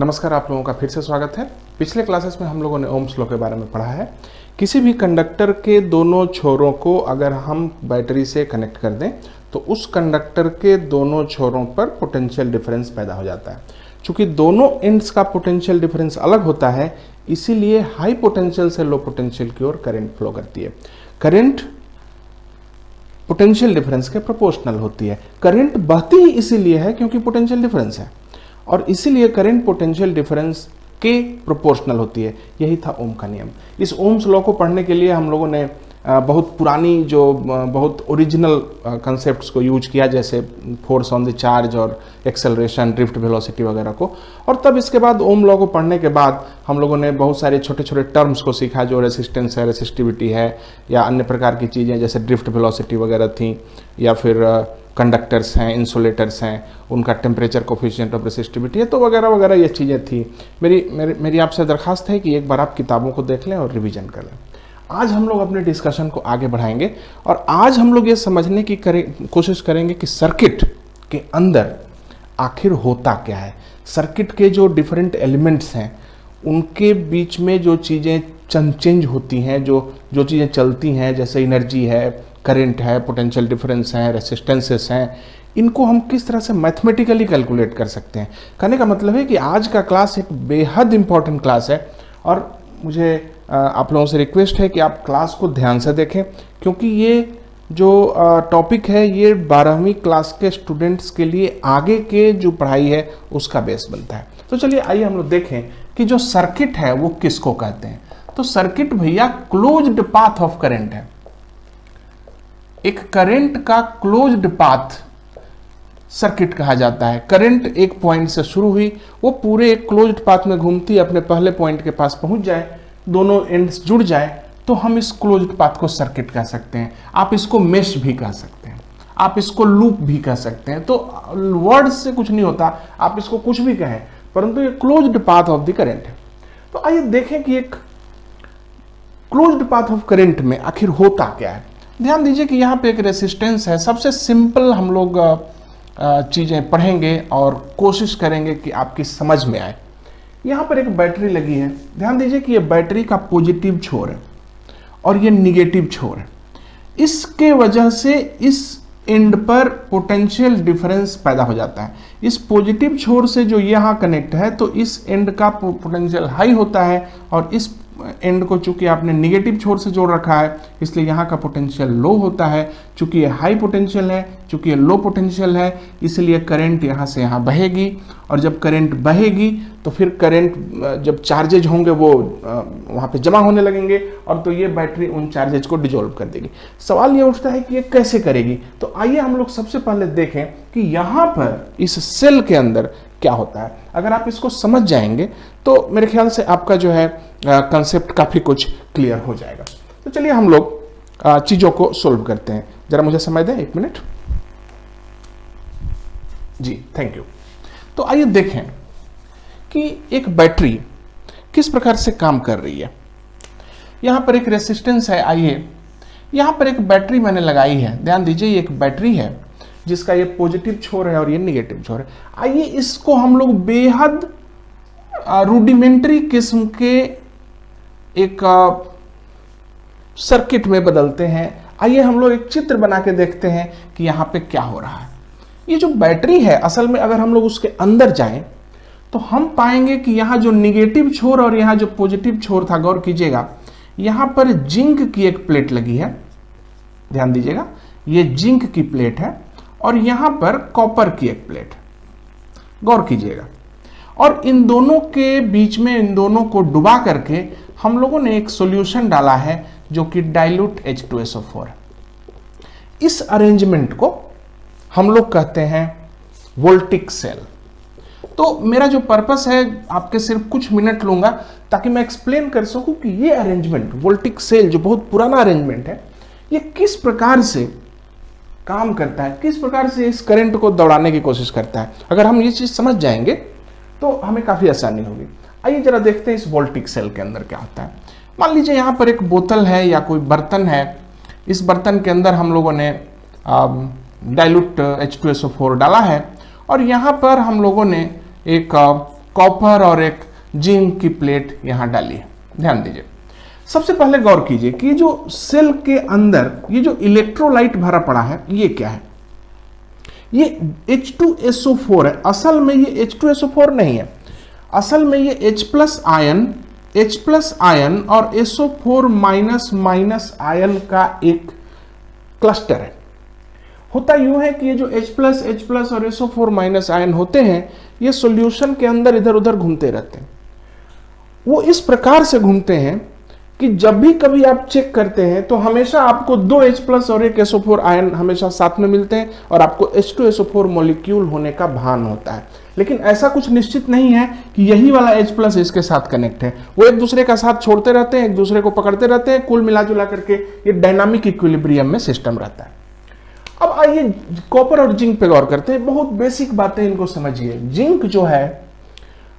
नमस्कार, आप लोगों का फिर से स्वागत है। पिछले क्लासेस में हम लोगों ने ओम्स लॉ के बारे में पढ़ा है। किसी भी कंडक्टर के दोनों छोरों को अगर हम बैटरी से कनेक्ट कर दें तो उस कंडक्टर के दोनों छोरों पर पोटेंशियल डिफरेंस पैदा हो जाता है। चूँकि दोनों एंड्स का पोटेंशियल डिफरेंस अलग होता है, इसीलिए हाई पोटेंशियल से लो पोटेंशियल की ओर करंट फ्लो करती है। करंट पोटेंशियल डिफरेंस के प्रोपोर्शनल होती है। करंट बहती ही इसीलिए है क्योंकि पोटेंशियल डिफरेंस है, और इसीलिए करंट पोटेंशियल डिफरेंस के प्रोपोर्शनल होती है। यही था ओम का नियम। इस ओम्स लॉ को पढ़ने के लिए हम लोगों ने बहुत पुरानी बहुत ओरिजिनल कंसेप्ट्स को यूज किया, जैसे फोर्स ऑन द चार्ज और एक्सेलरेशन, ड्रिफ्ट वेलोसिटी वगैरह को। और तब इसके बाद ओम लॉ को पढ़ने के बाद हम लोगों ने बहुत सारे छोटे छोटे टर्म्स को सीखा, जो रेसिस्टेंस है, रेसिस्टिविटी है, या अन्य प्रकार की चीज़ें जैसे ड्रिफ्ट वेलोसिटी वगैरह थी, या फिर कंडक्टर्स हैं, इंसुलेटर्स हैं, उनका टेम्परेचर कोफिशिएंट ऑफ रेसिस्टिविटी है, तो वगैरह वगैरह ये चीज़ें थी। मेरी आपसे दरखास्त है कि एक बार आप किताबों को देख लें और रिवीजन कर लें। आज हम लोग अपने डिस्कशन को आगे बढ़ाएंगे और आज हम लोग ये समझने की कोशिश करेंगे कि सर्किट के अंदर आखिर होता क्या है। सर्किट के जो डिफरेंट एलिमेंट्स हैं उनके बीच में जो चीज़ें चेंज होती हैं, जो चीज़ें चलती हैं, जैसे एनर्जी है, करंट है, पोटेंशियल डिफरेंस है, रेसिस्टेंसेस हैं, इनको हम किस तरह से मैथमेटिकली कैलकुलेट कर सकते हैं। कहने का मतलब है कि आज का क्लास एक बेहद इंपॉर्टेंट क्लास है और मुझे आप लोगों से रिक्वेस्ट है कि आप क्लास को ध्यान से देखें, क्योंकि ये जो टॉपिक है ये 12वीं क्लास के स्टूडेंट्स के लिए आगे के जो पढ़ाई है उसका बेस बनता है। तो चलिए आइए हम लोग देखें कि जो सर्किट है वो किसको कहते हैं। तो सर्किट भैया क्लोज्ड पाथ ऑफ करंट है। एक करंट का क्लोज्ड पाथ सर्किट कहा जाता है। करंट एक पॉइंट से शुरू हुई, वो पूरे एक क्लोज्ड पाथ में घूमती, अपने पहले पॉइंट के पास पहुंच जाए, दोनों एंड्स जुड़ जाए, तो हम इस क्लोज्ड पाथ को सर्किट कह सकते हैं। आप इसको मेश भी कह सकते हैं, आप इसको लूप भी कह सकते हैं। तो वर्ड से कुछ नहीं होता, आप इसको कुछ भी कहें, परंतु ये closed path of the current है। तो आइए देखें कि एक क्लोज्ड पाथ ऑफ करंट में आखिर होता क्या है। ध्यान दीजिए कि यहाँ पे एक रेसिस्टेंस है। सबसे सिंपल हम लोग चीज़ें पढ़ेंगे और कोशिश करेंगे कि आपकी समझ में आए। यहाँ पर एक बैटरी लगी है। ध्यान दीजिए कि ये बैटरी का पॉजिटिव छोर है और ये निगेटिव छोर है। इसके वजह से इस एंड पर पोटेंशियल डिफरेंस पैदा हो जाता है। इस पॉजिटिव छोर से जो यहाँ कनेक्ट है तो इस एंड का पोटेंशियल हाई होता है, और इस एंड को चूंकि आपने निगेटिव छोर से जोड़ रखा है इसलिए यहाँ का पोटेंशियल लो होता है। चूंकि ये हाई पोटेंशियल है, चूंकि ये लो पोटेंशियल है, इसलिए करंट यहाँ से यहाँ बहेगी, और जब करंट बहेगी तो फिर करंट जब चार्जेज होंगे वो वहाँ पे जमा होने लगेंगे, और तो ये बैटरी उन चार्जेज को डिजोल्व कर देगी। सवाल ये उठता है कि ये कैसे करेगी। तो आइए हम लोग सबसे पहले देखें कि यहाँ पर इस सेल के अंदर क्या होता है। अगर आप इसको समझ जाएंगे तो मेरे ख्याल से आपका जो है कंसेप्ट काफ़ी कुछ क्लियर हो जाएगा। तो चलिए हम लोग चीज़ों को सोल्व करते हैं। जरा मुझे समय दें, 1 मिनट जी, थैंक यू। तो आइए देखें कि एक बैटरी किस प्रकार से काम कर रही है। यहाँ पर एक रेसिस्टेंस है। आइए यहाँ पर एक बैटरी मैंने लगाई है। ध्यान दीजिए ये एक बैटरी है जिसका ये पॉजिटिव छोर है और ये निगेटिव छोर है। आइए इसको हम लोग बेहद रूडिमेंट्री किस्म के एक सर्किट में बदलते हैं। आइए हम लोग एक चित्र बना के देखते हैं कि यहाँ पे क्या हो रहा है। ये जो बैटरी है असल में अगर हम लोग उसके अंदर जाएं तो हम पाएंगे कि यहाँ जो निगेटिव छोर और यहाँ जो पॉजिटिव छोर था, गौर कीजिएगा, यहाँ पर जिंक की एक प्लेट लगी है। ध्यान दीजिएगा ये जिंक की प्लेट है और यहाँ पर कॉपर की एक प्लेट, गौर कीजिएगा। और इन दोनों के बीच में इन दोनों को डुबा करके हम लोगों ने एक सॉल्यूशन डाला है जो कि डाइल्यूट H2SO4। इस अरेंजमेंट को हम लोग कहते हैं वोल्टिक सेल। तो मेरा जो पर्पस है, आपके सिर्फ कुछ मिनट लूंगा ताकि मैं एक्सप्लेन कर सकूं कि ये अरेंजमेंट वोल्टिक सेल जो बहुत पुराना अरेंजमेंट है ये किस प्रकार से काम करता है, किस प्रकार से इस करंट को दौड़ाने की कोशिश करता है। अगर हम ये चीज़ समझ जाएंगे तो हमें काफ़ी आसानी होगी। आइए जरा देखते हैं इस वोल्टिक सेल के अंदर क्या होता है। मान लीजिए यहाँ पर एक बोतल है या कोई बर्तन है। इस बर्तन के अंदर हम लोगों ने डाइल्यूट H2SO4 डाला है और यहाँ पर हम लोगों ने एक कॉपर और एक जिंक की प्लेट यहां डाली है। ध्यान दीजिए, सबसे पहले गौर कीजिए कि जो सेल के अंदर ये जो इलेक्ट्रोलाइट भरा पड़ा है ये क्या है? ये H2SO4 है। असल में ये H2SO4 नहीं है, असल में ये H प्लस आयन और SO4 माइनस आयन का एक क्लस्टर है। होता यूं है कि ये जो H प्लस और SO4 माइनस आयन होते हैं ये सॉल्यूशन के अंदर इधर उधर घूमते रहते हैं। वो इस प्रकार से घूमते हैं कि जब भी कभी आप चेक करते हैं तो हमेशा आपको 2 H प्लस और एक SO4 आयन हमेशा साथ में मिलते हैं और आपको H2SO4 मॉलिक्यूल होने का भान होता है। लेकिन ऐसा कुछ निश्चित नहीं है कि यही वाला H प्लस इसके साथ कनेक्ट है। वो एक दूसरे का साथ छोड़ते रहते हैं, एक दूसरे को पकड़ते रहते हैं, कुल मिलाजुला करके ये डायनामिक इक्विलिब्रियम में सिस्टम रहता है। अब आइए कॉपर और जिंक पे गौर करते हैं। बहुत बेसिक बातें इनको समझिए। जिंक जो है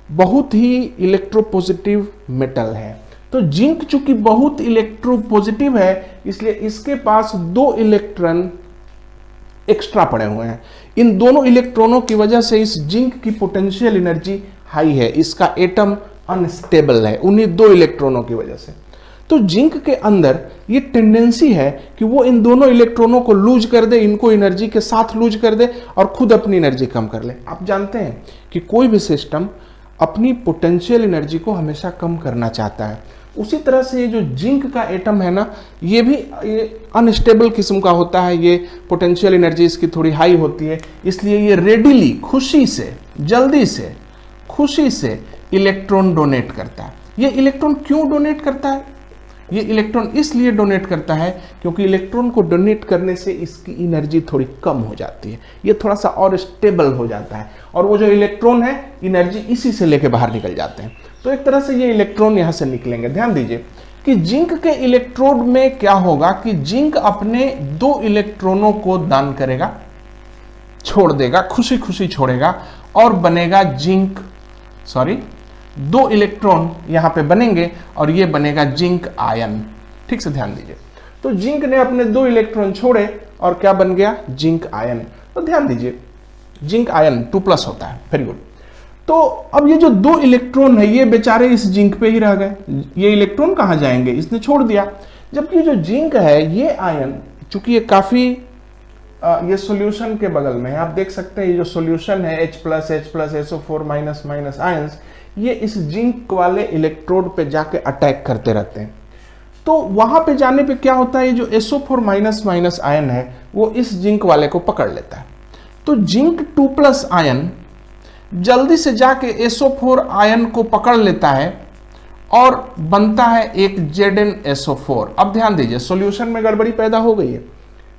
बहुत ही इलेक्ट्रोपॉजिटिव मेटल है, तो जिंक चूंकि बहुत इलेक्ट्रोपॉजिटिव है इसलिए इसके पास 2 इलेक्ट्रॉन एक्स्ट्रा पड़े हुए हैं। इन दोनों इलेक्ट्रॉनों की वजह से इस जिंक की पोटेंशियल एनर्जी हाई है, इसका एटम अनस्टेबल है उन्हीं 2 इलेक्ट्रॉनों की वजह से। तो जिंक के अंदर ये टेंडेंसी है कि वो इन दोनों इलेक्ट्रॉनों को लूज कर दे, इनको एनर्जी के साथ लूज कर दे और खुद अपनी एनर्जी कम कर ले। आप जानते हैं कि कोई भी सिस्टम अपनी पोटेंशियल एनर्जी को हमेशा कम करना चाहता है। उसी तरह से ये जो जिंक का एटम है ना, ये भी अनस्टेबल किस्म का होता है। ये पोटेंशियल एनर्जी इसकी थोड़ी हाई होती है, इसलिए ये रेडिली, खुशी से, जल्दी से, खुशी से इलेक्ट्रॉन डोनेट करता है। ये इलेक्ट्रॉन क्यों डोनेट करता है? ये इलेक्ट्रॉन इसलिए डोनेट करता है क्योंकि इलेक्ट्रॉन को डोनेट करने से इसकी एनर्जी थोड़ी कम हो जाती है, ये थोड़ा सा और स्टेबल हो जाता है और वो जो इलेक्ट्रॉन है एनर्जी इसी से लेके बाहर निकल जाते हैं। तो एक तरह से ये इलेक्ट्रॉन यहां से निकलेंगे। ध्यान दीजिए कि जिंक के इलेक्ट्रोड में क्या होगा कि जिंक अपने 2 इलेक्ट्रॉनों को दान करेगा, छोड़ देगा, खुशी खुशी छोड़ेगा और बनेगा 2 इलेक्ट्रॉन यहां पे बनेंगे और ये बनेगा जिंक आयन। ठीक से ध्यान दीजिए, तो जिंक ने अपने 2 इलेक्ट्रॉन छोड़े और क्या बन गया? Zinc ion. तो ध्यान दीजिए जिंक आयन 2+ होता है। Very good. तो अब ये जो 2 इलेक्ट्रॉन है ये बेचारे इस जिंक पे ही रह गए, ये इलेक्ट्रॉन कहां जाएंगे? इसने छोड़ दिया। जबकि जो जिंक है ये आयन, चूंकि ये काफी ये सॉल्यूशन के बगल में है, आप देख सकते हैं ये जो सॉल्यूशन है H plus SO4 minus ions, ये इस जिंक वाले इलेक्ट्रोड पे जाके अटैक करते रहते हैं। तो वहां पे जाने पे क्या होता है, ये जो SO4 माइनस आयन है वो इस जिंक वाले को पकड़ लेता है। तो जिंक 2+ आयन जल्दी से जाके SO4 आयन को पकड़ लेता है और बनता है एक ZnSO4। अब ध्यान दीजिए सॉल्यूशन में गड़बड़ी पैदा हो गई है।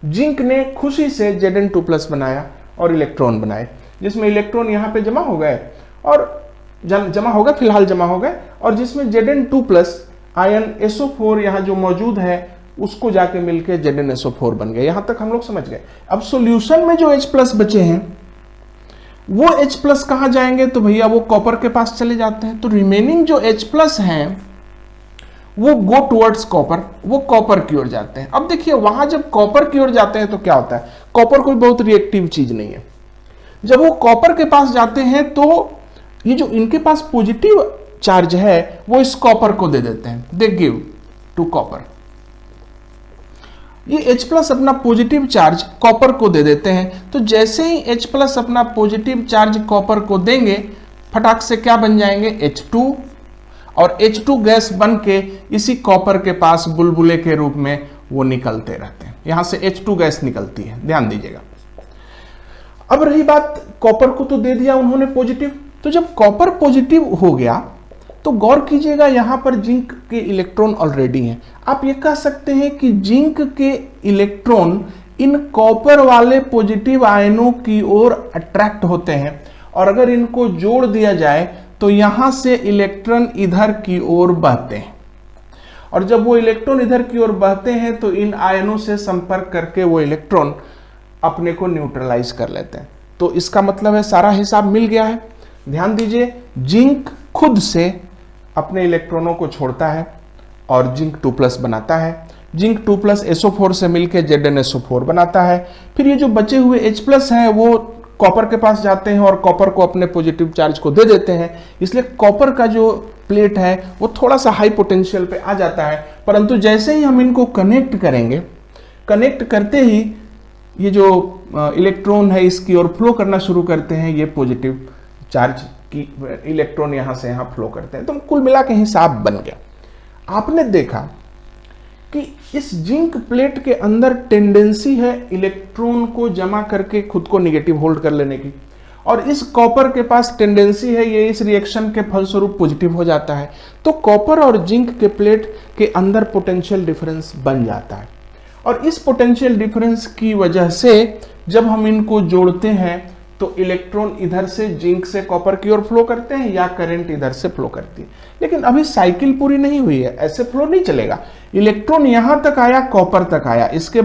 जिंक ने खुशी से Zn2+ बनाया और इलेक्ट्रॉन बनाए, जिसमें इलेक्ट्रॉन यहाँ पे जमा हो गए और फिलहाल जमा हो गए, और जिसमें Zn2+ आयन SO4 यहाँ जो मौजूद है उसको जाके मिलके ZnSO4 बन गए। यहां तक हम लोग समझ गए। अब सॉल्यूशन में जो H+ बचे हैं वो H+ कहां जाएंगे? तो भैया वो कॉपर के पास चले जाते हैं। तो रिमेनिंग जो H+ हैं वो गो टुवर्ड्स कॉपर, वो कॉपर की ओर जाते हैं। अब देखिए वहां जब कॉपर की ओर जाते हैं तो क्या होता है, कॉपर कोई बहुत रिएक्टिव चीज नहीं है। जब वो कॉपर के पास जाते हैं तो ये जो इनके पास पॉजिटिव चार्ज है वो इस कॉपर को दे देते हैं, दे गिव टू कॉपर। ये H+ अपना पॉजिटिव चार्ज कॉपर को दे देते हैं। तो जैसे ही H+ अपना पॉजिटिव चार्ज कॉपर को देंगे, फटाक से क्या बन जाएंगे? H2, और H2 गैस बन के इसी कॉपर के पास बुलबुले के रूप में वो निकलते रहते हैं। यहां से H2 गैस निकलती है, ध्यान दीजिएगा। अब रही बात, कॉपर को तो दे दिया उन्होंने पॉजिटिव, तो जब कॉपर पॉजिटिव हो गया तो गौर कीजिएगा यहां पर जिंक के इलेक्ट्रॉन ऑलरेडी हैं। आप ये कह सकते हैं कि जिंक के इलेक्ट्रॉन इन कॉपर वाले पॉजिटिव आयनों की ओर अट्रैक्ट होते हैं, और अगर इनको जोड़ दिया जाए तो यहां से इलेक्ट्रॉन इधर की ओर बहते हैं, और जब वो इलेक्ट्रॉन इधर की ओर बहते हैं तो इन आयनों से संपर्क करके वो इलेक्ट्रॉन अपने को न्यूट्रलाइज कर लेते हैं। तो इसका मतलब है सारा हिसाब मिल गया है। ध्यान दीजिए, जिंक खुद से अपने इलेक्ट्रॉनों को छोड़ता है और जिंक 2+ बनाता है। जिंक 2+ SO4 से मिलकर ZnSO4 बनाता है। फिर ये जो बचे हुए H+ हैं वो कॉपर के पास जाते हैं और कॉपर को अपने पॉजिटिव चार्ज को दे देते हैं, इसलिए कॉपर का जो प्लेट है वो थोड़ा सा हाई पोटेंशियल पे आ जाता है। परंतु जैसे ही हम इनको कनेक्ट करेंगे, कनेक्ट करते ही ये जो इलेक्ट्रॉन है इसकी ओर फ्लो करना शुरू करते हैं, ये पॉजिटिव चार्ज की इलेक्ट्रॉन यहां से यहां फ्लो करते हैं। तो कुल मिला के हिसाब बन गया। आपने देखा कि इस जिंक प्लेट के अंदर टेंडेंसी है इलेक्ट्रॉन को जमा करके खुद को निगेटिव होल्ड कर लेने की, और इस कॉपर के पास टेंडेंसी है ये इस रिएक्शन के फलस्वरूप पॉजिटिव हो जाता है। तो कॉपर और जिंक के प्लेट के अंदर पोटेंशियल डिफरेंस बन जाता है, और इस पोटेंशियल डिफरेंस की वजह से जब हम इनको जोड़ते हैं तो इलेक्ट्रॉन इधर से जिंक से कॉपर की ओर फ्लो करते हैं या करंट इधर से फ्लो करती है। लेकिन अभी साइकिल पूरी नहीं हुई है, ऐसे फ्लो नहीं चलेगा। इलेक्ट्रॉन यहां तक आया, कॉपर तक आया, इसके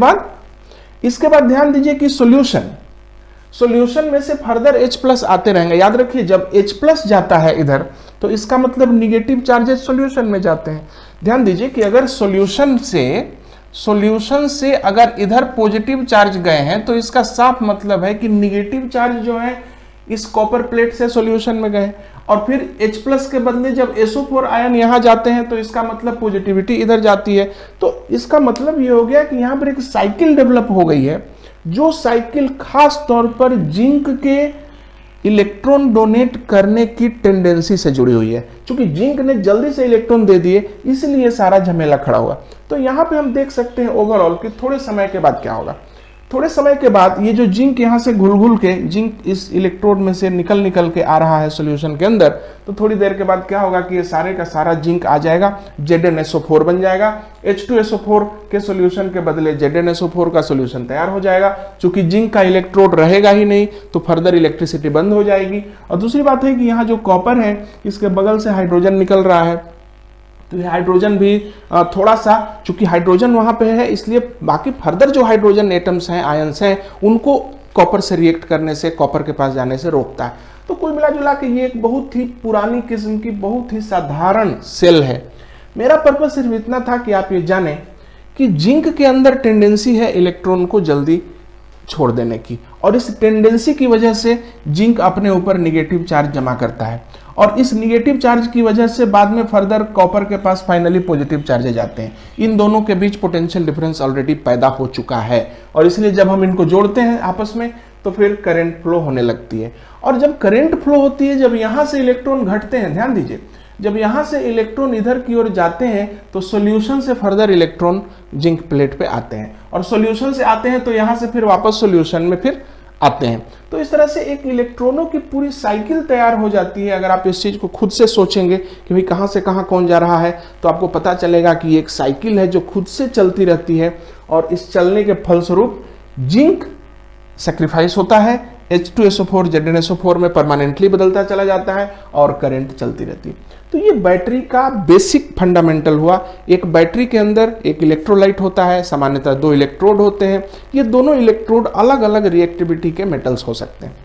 बाद ध्यान दीजिए कि सॉल्यूशन में से फर्दर H+ आते रहेंगे। याद रखिए जब H+ जाता है इधर तो इसका मतलब निगेटिव चार्जेस सॉल्यूशन में जाते हैं। ध्यान दीजिए कि अगर सॉल्यूशन से अगर इधर पॉजिटिव चार्ज गए हैं तो इसका साफ मतलब है कि निगेटिव चार्ज जो है इस कॉपर प्लेट से सॉल्यूशन में गए, और फिर H+ के बदले जब SO4 आयन यहां जाते हैं तो इसका मतलब पॉजिटिविटी इधर जाती है। तो इसका मतलब ये हो गया कि यहां पर एक साइकिल डेवलप हो गई है, जो साइकिल खास तौर पर जिंक के इलेक्ट्रॉन डोनेट करने की टेंडेंसी से जुड़ी हुई है। क्योंकि जिंक ने जल्दी से इलेक्ट्रॉन दे दिए इसलिए सारा झमेला खड़ा हुआ। तो यहां पे हम देख सकते हैं ओवरऑल कि थोड़े समय के बाद क्या होगा। थोड़े समय के बाद ये जो जिंक यहां से घुल के जिंक इस इलेक्ट्रोड में से निकल के आ रहा है सॉल्यूशन के अंदर, तो थोड़ी देर के बाद क्या होगा कि ये सारे का सारा जिंक आ जाएगा, ZnSO4 बन जाएगा। H2SO4 के सॉल्यूशन के बदले ZnSO4 का सॉल्यूशन तैयार हो जाएगा। चूंकि जिंक का इलेक्ट्रोड रहेगा ही नहीं तो फर्दर इलेक्ट्रिसिटी बंद हो जाएगी। और दूसरी बात है कि यहाँ जो कॉपर है इसके बगल से हाइड्रोजन निकल रहा है, तो ये हाइड्रोजन भी थोड़ा सा, चूंकि हाइड्रोजन वहां पे है इसलिए बाकी फर्दर जो हाइड्रोजन एटम्स हैं, आयंस हैं, उनको कॉपर से रिएक्ट करने से, कॉपर के पास जाने से रोकता है। तो कुल मिला जुला के ये एक बहुत ही पुरानी किस्म की बहुत ही साधारण सेल है। मेरा पर्पस सिर्फ इतना था कि आप ये जानें कि जिंक के अंदर टेंडेंसी है इलेक्ट्रॉन को जल्दी छोड़ देने की, और इस टेंडेंसी की वजह से जिंक अपने ऊपर निगेटिव चार्ज जमा करता है, और इस निगेटिव चार्ज की वजह से बाद में फर्दर कॉपर के पास फाइनली पॉजिटिव चार्जेज आते हैं। इन दोनों के बीच पोटेंशियल डिफरेंस ऑलरेडी पैदा हो चुका है, और इसलिए जब हम इनको जोड़ते हैं आपस में तो फिर करंट फ्लो होने लगती है। और जब करंट फ्लो होती है, जब यहां से इलेक्ट्रॉन घटते हैं, ध्यान दीजिए, जब यहां से इलेक्ट्रॉन इधर की ओर जाते हैं तो सॉल्यूशन से फर्दर इलेक्ट्रॉन जिंक प्लेट पे आते हैं, और सॉल्यूशन से आते हैं तो यहां से फिर वापस सॉल्यूशन में फिर आते हैं। तो इस तरह से एक इलेक्ट्रॉनों की पूरी साइकिल तैयार हो जाती है। अगर आप इस चीज को खुद से सोचेंगे कि भाई कहां से कहां कौन जा रहा है, तो आपको पता चलेगा कि एक साइकिल है जो खुद से चलती रहती है, और इस चलने के फलस्वरूप जिंक सेक्रीफाइस होता है, H2SO4 ZnSO4 में परमानेंटली बदलता चला जाता है, और करंट चलती रहती है। तो ये बैटरी का बेसिक फंडामेंटल हुआ। एक बैटरी के अंदर एक इलेक्ट्रोलाइट होता है, सामान्यतः 2 इलेक्ट्रोड होते हैं। ये दोनों इलेक्ट्रोड अलग अलग रिएक्टिविटी के मेटल्स हो सकते हैं,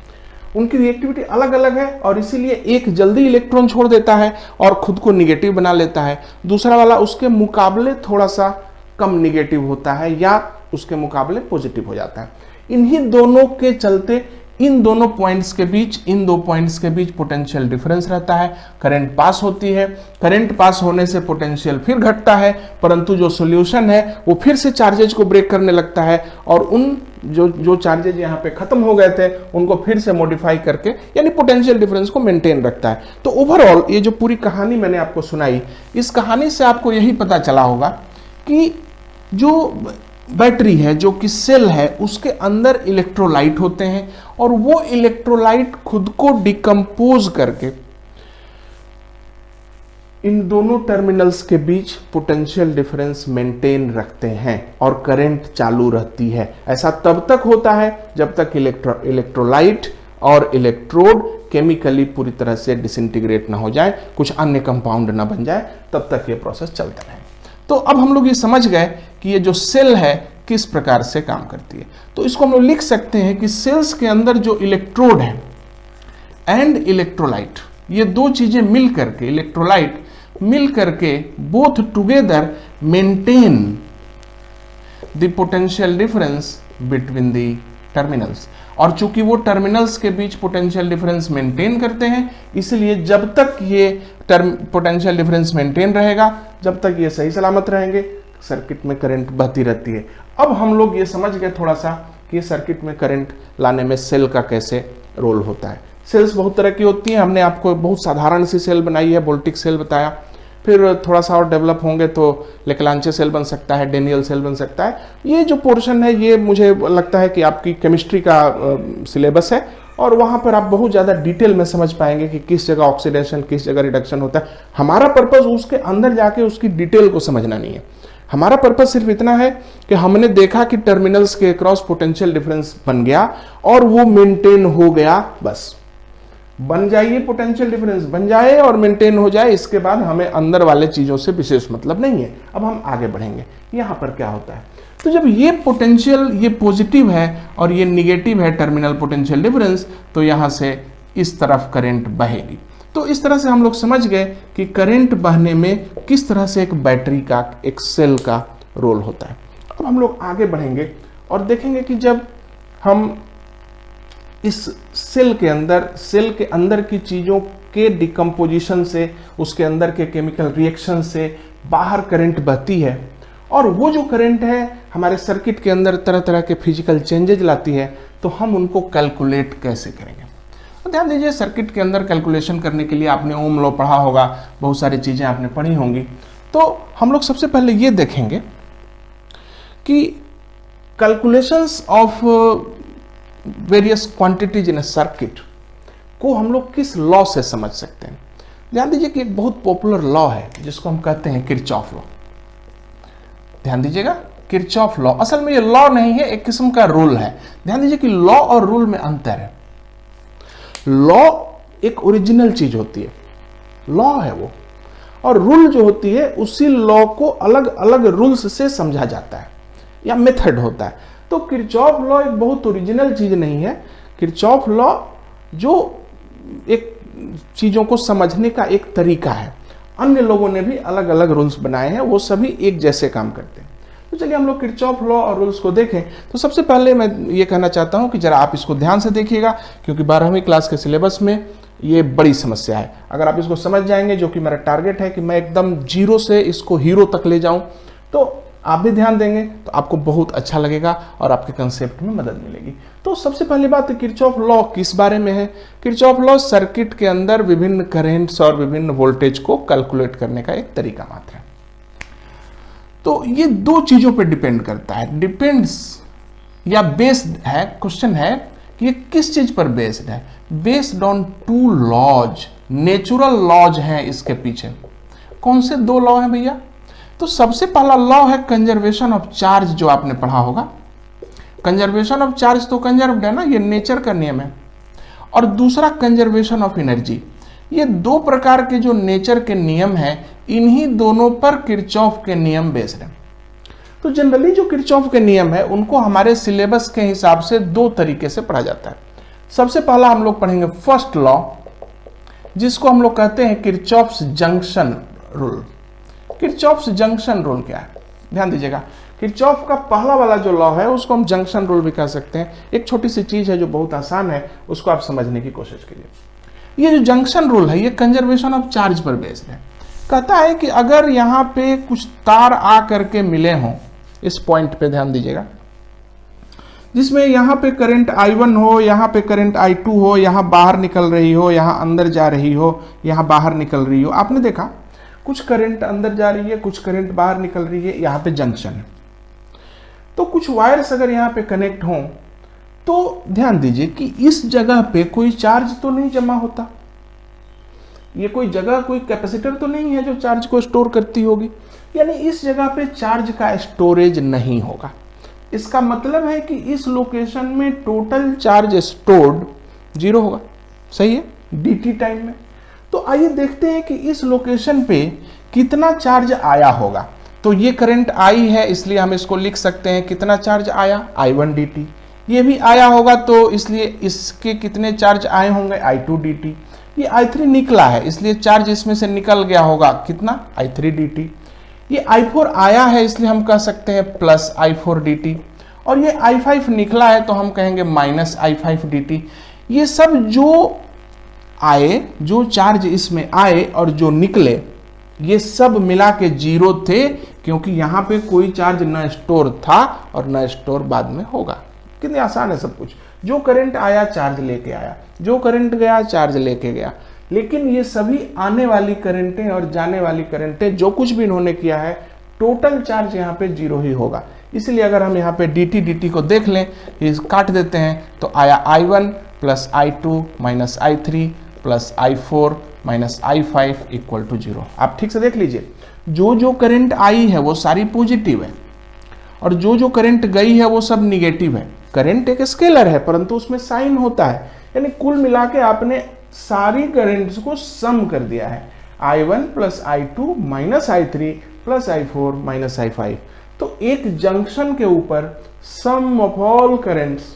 उनकी रिएक्टिविटी अलग अलग है, और इसीलिए एक जल्दी इलेक्ट्रॉन छोड़ देता है और खुद को निगेटिव बना लेता है, दूसरा वाला उसके मुकाबले थोड़ा सा कम निगेटिव होता है या उसके मुकाबले पॉजिटिव हो जाता है। इन्हीं दोनों के चलते इन दो पॉइंट्स के बीच पोटेंशियल डिफरेंस रहता है, करंट पास होती है, करंट पास होने से पोटेंशियल फिर घटता है, परंतु जो सॉल्यूशन है वो फिर से चार्जेज को ब्रेक करने लगता है, और उन जो चार्जेज यहाँ पे खत्म हो गए थे उनको फिर से मॉडिफाई करके यानी पोटेंशियल डिफरेंस को मेंटेन रखता है। तो ओवरऑल ये जो पूरी कहानी मैंने आपको सुनाई, इस कहानी से आपको यही पता चला होगा कि जो बैटरी है, जो कि सेल है, उसके अंदर इलेक्ट्रोलाइट होते हैं, और वो इलेक्ट्रोलाइट खुद को डिकम्पोज करके इन दोनों टर्मिनल्स के बीच पोटेंशियल डिफरेंस मेंटेन रखते हैं और करंट चालू रहती है। ऐसा तब तक होता है जब तक इलेक्ट्रोलाइट और इलेक्ट्रोड केमिकली पूरी तरह से डिसइंटीग्रेट ना हो जाए, कुछ अन्य कंपाउंड ना बन जाए, तब तक ये प्रोसेस चलता रहे। तो अब हम लोग ये समझ गए कि ये जो सेल है किस प्रकार से काम करती है। तो इसको हम लोग लिख सकते हैं कि सेल्स के अंदर जो इलेक्ट्रोड है एंड इलेक्ट्रोलाइट, ये दो चीजें मिल करके, इलेक्ट्रोलाइट मिल करके both together maintain the potential difference between the terminals, और चूंकि वो टर्मिनल्स के बीच पोटेंशियल डिफरेंस मेंटेन करते हैं, इसलिए जब तक ये पोटेंशियल डिफरेंस मेंटेन रहेगा, जब तक ये सही सलामत रहेंगे, सर्किट में करंट बहती रहती है। अब हम लोग ये समझ गए थोड़ा सा कि सर्किट में करंट लाने में सेल का कैसे रोल होता है। सेल्स बहुत तरह की होती हैं, हमने आपको बहुत साधारण सी सेल बनाई है, वोल्टिक सेल बताया, फिर थोड़ा सा और डेवलप होंगे तो लेक्लांचे सेल बन सकता है, डेनियल सेल बन सकता है। ये जो पोर्शन है ये मुझे लगता है कि आपकी केमिस्ट्री का सिलेबस है, और वहाँ पर आप बहुत ज़्यादा डिटेल में समझ पाएंगे कि किस जगह ऑक्सीडेशन, किस जगह रिडक्शन होता है। हमारा पर्पज़ उसके अंदर जाके उसकी डिटेल को समझना नहीं है, हमारा पर्पज़ सिर्फ इतना है कि हमने देखा कि टर्मिनल्स के क्रॉस पोटेंशियल डिफरेंस बन गया और वो मेंटेन हो गया, बस बन जाइए, पोटेंशियल डिफरेंस बन जाए और मेंटेन हो जाए, इसके बाद हमें अंदर वाले चीज़ों से विशेष मतलब नहीं है। अब हम आगे बढ़ेंगे, यहाँ पर क्या होता है। तो जब ये पोटेंशियल, ये पॉजिटिव है और ये निगेटिव है टर्मिनल पोटेंशियल डिफरेंस, तो यहाँ से इस तरफ करंट बहेगी। तो इस तरह से हम लोग समझ गए कि करंट बहने में किस तरह से एक बैटरी का, एक सेल का रोल होता है। अब हम लोग आगे बढ़ेंगे और देखेंगे कि जब हम इस सेल के अंदर की चीज़ों के डिकम्पोजिशन से, उसके अंदर के केमिकल रिएक्शन से बाहर करंट बहती है, और वो जो करंट है हमारे सर्किट के अंदर तरह तरह के फिजिकल चेंजेज लाती है, तो हम उनको कैलकुलेट कैसे करेंगे। तो ध्यान दीजिए, सर्किट के अंदर कैलकुलेशन करने के लिए आपने ओम लॉ पढ़ा होगा, बहुत सारी चीज़ें आपने पढ़ी होंगी। तो हम लोग सबसे पहले ये देखेंगे कि calculations of various quantities in A circuit को हम लोग किस लॉ से समझ सकते हैं। ध्यान दीजिए कि एक बहुत पॉपुलर लॉ है जिसको हम कहते हैं किरचॉफ लॉ। ध्यान दीजिएगा, किरचॉफ लॉ, असल में ये लॉ नहीं है, एक किस्म का रूल है। ध्यान दीजिए कि लॉ और रूल में अंतर है। लॉ एक ओरिजिनल चीज होती है, लॉ है वो, और रूल जो होती है उसी लॉ को अलग अलग रूल्स से समझा जाता है या मेथड होता है। तो किरचॉफ लॉ एक बहुत ओरिजिनल चीज नहीं है। किरचॉफ लॉ जो एक चीजों को समझने का एक तरीका है, अन्य लोगों ने भी अलग अलग रूल्स बनाए हैं, वो सभी एक जैसे काम करते हैं। तो चलिए हम लोग किरचॉफ लॉ और रूल्स को देखें। तो सबसे पहले मैं ये कहना चाहता हूं कि जरा आप इसको ध्यान से देखिएगा, क्योंकि 12वीं क्लास के सिलेबस में ये बड़ी समस्या है। अगर आप इसको समझ जाएंगे, जो कि मेरा टारगेट है कि मैं एकदम जीरो से इसको हीरो तक ले जाऊं, तो आप भी ध्यान देंगे तो आपको बहुत अच्छा लगेगा और आपके कंसेप्ट में मदद मिलेगी। तो सबसे पहली बात, किरचॉफ लॉ किस बारे में है। किरचॉफ लॉ सर्किट के अंदर विभिन्न करेंट्स और विभिन्न वोल्टेज को कैलकुलेट करने का एक तरीका मात्र है। तो ये दो चीजों पे डिपेंड करता है, डिपेंड्स या बेस्ड है। क्वेश्चन है कि ये किस चीज पर बेस्ड है। Based on two laws, natural laws हैं इसके पीछे। कौन से दो लॉ हैं भैया? तो सबसे पहला लॉ है कंजर्वेशन ऑफ चार्ज, जो आपने पढ़ा होगा। कंजर्वेशन ऑफ चार्ज तो कंजर्व्ड है ना, ये नेचर का नियम है। और दूसरा कंजर्वेशन ऑफ एनर्जी। ये दो प्रकार के जो नेचर के नियम हैं, इन्हीं दोनों पर किरचॉफ के नियम बेस्ड है। तो जनरली जो किरचॉफ के नियम है उनको हमारे सिलेबस के हिसाब से दो तरीके से पढ़ा जाता है। सबसे पहला हम लोग पढ़ेंगे फर्स्ट लॉ, जिसको हम लोग कहते हैं Kirchhoff's junction rule. Kirchhoff's junction rule क्या है? ध्यान दीजिएगा, किरचॉफ का पहला वाला जो लॉ है उसको हम जंक्शन रूल भी कह सकते हैं। एक छोटी सी चीज है जो बहुत आसान है, उसको आप समझने की कोशिश कीजिए। ये जो जंक्शन रूल है ये कंजर्वेशन ऑफ चार्ज पर बेस्ड है। कहता है कि अगर यहाँ पे कुछ तार आ करके मिले हों, इस पॉइंट पे ध्यान दीजिएगा, जिसमें यहाँ पे करंट I1 हो, यहाँ पे करंट I2 हो, यहाँ बाहर निकल रही हो, यहाँ अंदर जा रही हो, यहाँ बाहर निकल रही हो। आपने देखा कुछ करंट अंदर जा रही है, कुछ करंट बाहर निकल रही है, यहाँ पे जंक्शन है। तो कुछ वायर्स अगर यहाँ पे कनेक्ट हों, तो ध्यान दीजिए कि इस जगह पे कोई चार्ज तो नहीं जमा होता। ये कोई जगह, कोई कैपेसिटर तो नहीं है जो चार्ज को स्टोर करती होगी, यानी इस जगह पे चार्ज का स्टोरेज नहीं होगा। इसका मतलब है कि इस लोकेशन में टोटल चार्ज स्टोर्ड 0 होगा। सही है, dt टाइम में। तो आइए देखते हैं कि इस लोकेशन पे कितना चार्ज आया होगा। तो ये करंट I है, इसलिए हम इसको लिख सकते हैं कितना चार्ज आया, I1 dt। ये भी आया होगा तो इसलिए इसके कितने चार्ज आए होंगे, I2 dt। ये I3 निकला है, इसलिए चार्ज इसमें से निकल गया होगा, कितना, I3 dt। ये I4 आया है, इसलिए हम कह सकते हैं प्लस I4 dt। और ये I5 निकला है तो हम कहेंगे माइनस I5 dt। ये सब जो आए, जो चार्ज इसमें आए और जो निकले, ये सब मिला के जीरो थे, क्योंकि यहां पे कोई चार्ज न स्टोर था और न स्टोर बाद में होगा। कितनी आसान है सब कुछ। जो करंट आया चार्ज लेके आया, जो करंट गया चार्ज लेके गया। लेकिन ये सभी आने वाली करंटें और जाने वाली करंटें, जो कुछ भी इन्होंने किया है, टोटल चार्ज यहाँ पे जीरो ही होगा। इसलिए अगर हम यहाँ पे dt को देख लें, इस काट देते हैं तो आया I1 plus I2 minus I3 plus I4 minus I5 equal to 0। आप ठीक से देख लीजिए, जो जो करंट आई है वो सारी पॉजिटिव है और जो जो करंट गई है वो सब निगेटिव है। करंट एक स्केलर है परंतु उसमें साइन होता है, यानी कुल मिला के आपने सारी करंट्स को सम कर दिया है। I1 plus I2 minus I3 plus I4 minus I5। तो एक जंक्शन के ऊपर sum of all currents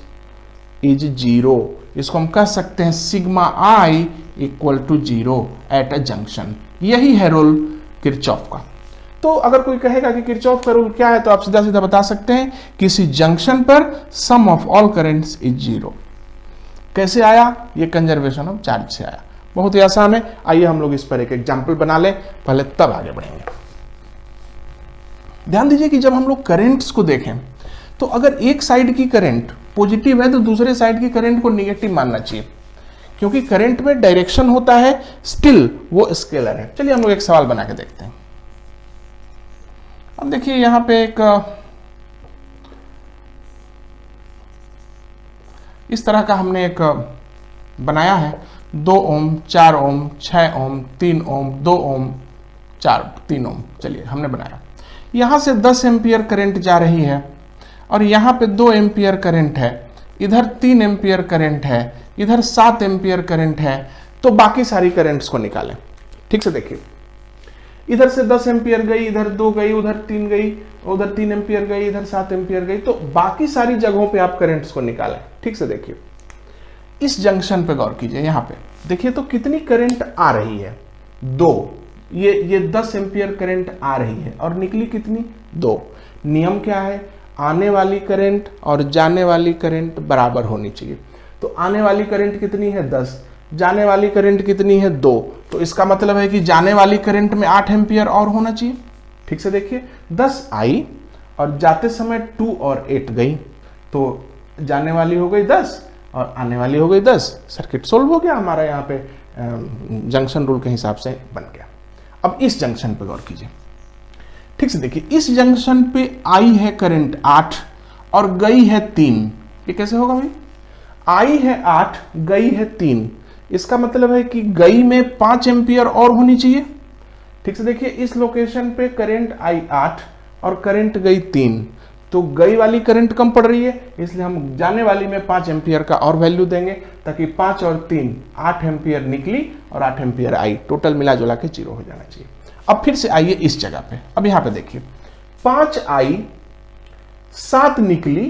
is zero. इसको हम कह सकते हैं sigma I equal to zero at a junction. यही है रूल किरचॉफ का। तो अगर कोई कहेगा कि किरचॉफ का रूल क्या है, तो आप सीधा सीधा बता सकते हैं किसी जंक्शन पर sum of all currents is zero. कैसे आया? ये कंजर्वेशन ऑफ चार्ज से आया। बहुत ही आसान है। आइए हम लोग इस पर एक एग्जाम्पल बना लें पहले, तब आगे बढ़ेंगे। ध्यान दीजिए कि जब हम लोग करंट्स को देखें तो अगर एक साइड की करंट पॉजिटिव है तो दूसरे साइड की करंट को निगेटिव मानना चाहिए, क्योंकि करंट में डायरेक्शन होता है, स्टिल वो स्केलर है। चलिए हम लोग एक सवाल बना के देखते हैं। अब देखिए यहां पे एक इस तरह का हमने एक बनाया है, 2 ओम, 4 ओम, 6 ओम, 3 ओम, 2 ओम, 3 ओम। चलिए हमने बनाया। यहां से 10 एम्पियर करंट जा रही है और यहां पे 2 एम्पियर करंट है, इधर 3 एम्पियर करंट है, इधर 7 एम्पियर करंट है। तो बाकी सारी करंट्स को निकालें। ठीक से देखिए, इधर से 10 एम्पियर गई, इधर 2 गई, उधर 3 गई, उधर 3 एम्पियर गई, इधर 7 एम्पियर गई। तो बाकी सारी जगहों पे आप करंट्स को निकालें। ठीक से देखिए, इस जंक्शन पे गौर कीजिए। यहां पे देखिए तो कितनी करंट आ रही है? 2। ये 10 एम्पियर करंट आ रही है और निकली कितनी? 2। नियम क्या है? आने वाली करंट और जाने वाली करंट बराबर होनी चाहिए। तो आने वाली करंट कितनी है? 10। जाने वाली करंट कितनी है? 2। तो इसका मतलब है कि जाने वाली करंट में 8 एम्पियर और होना चाहिए। ठीक से देखिए, 10 आई और जाते समय 2 और 8 गई, तो जाने वाली हो गई 10 और आने वाली हो गई 10। सर्किट सोल्व हो गया हमारा। यहाँ पे जंक्शन रूल के हिसाब से बन गया। अब इस जंक्शन पे गौर कीजिए। ठीक से देखिए, इस जंक्शन पे आई है करंट 8 और गई है 3। ये कैसे होगा भाई? आई है 8, गई है 3। इसका मतलब है कि गई में 5 एम्पियर और होनी चाहिए। ठीक से देखिए, इस लोकेशन पे करंट आई 8 और करंट गई 3, तो गई वाली करंट कम पड़ रही है, इसलिए हम जाने वाली में 5 एम्पियर का और वैल्यू देंगे, ताकि 5 और 3 8 एम्पियर निकली और 8 एम्पियर आई। टोटल मिला जुला के 0 हो जाना चाहिए। अब फिर से आइए इस जगह पे। अब यहां पे देखिए, 5 आई, 7 निकली,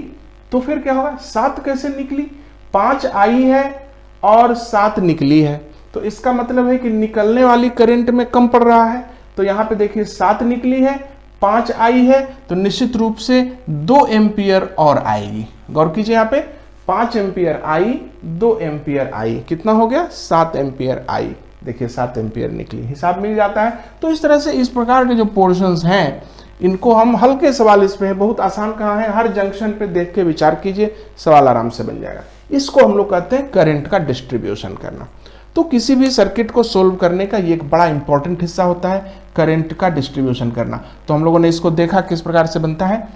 तो फिर क्या होगा? 7 कैसे निकली? 5 आई है और 7 निकली है, तो इसका मतलब है कि निकलने वाली करंट में कम पड़ रहा है। तो यहां पे देखिए 7 निकली है, 5 आई है, तो निश्चित रूप से 2 एम्पियर और आएगी। गौर कीजिए, यहाँ पे 5 एम्पियर आई, 2 एम्पियर आई, कितना हो गया? 7 एम्पियर आई। देखिए 7 एम्पियर निकली, हिसाब मिल जाता है। तो इस तरह से इस प्रकार के जो पोर्शंस हैं, इनको हम हल्के सवाल इसमें है, बहुत आसान कहाँ है, हर जंक्शन पे देख के विचार कीजिए, सवाल आराम से बन जाएगा। इसको हम लोग कहते हैं करंट का डिस्ट्रीब्यूशन करना। तो किसी भी सर्किट को सोल्व करने का ये एक बड़ा इंपॉर्टेंट हिस्सा होता है, करंट का डिस्ट्रीब्यूशन करना। तो हम लोगों ने इसको देखा किस प्रकार से बनता है।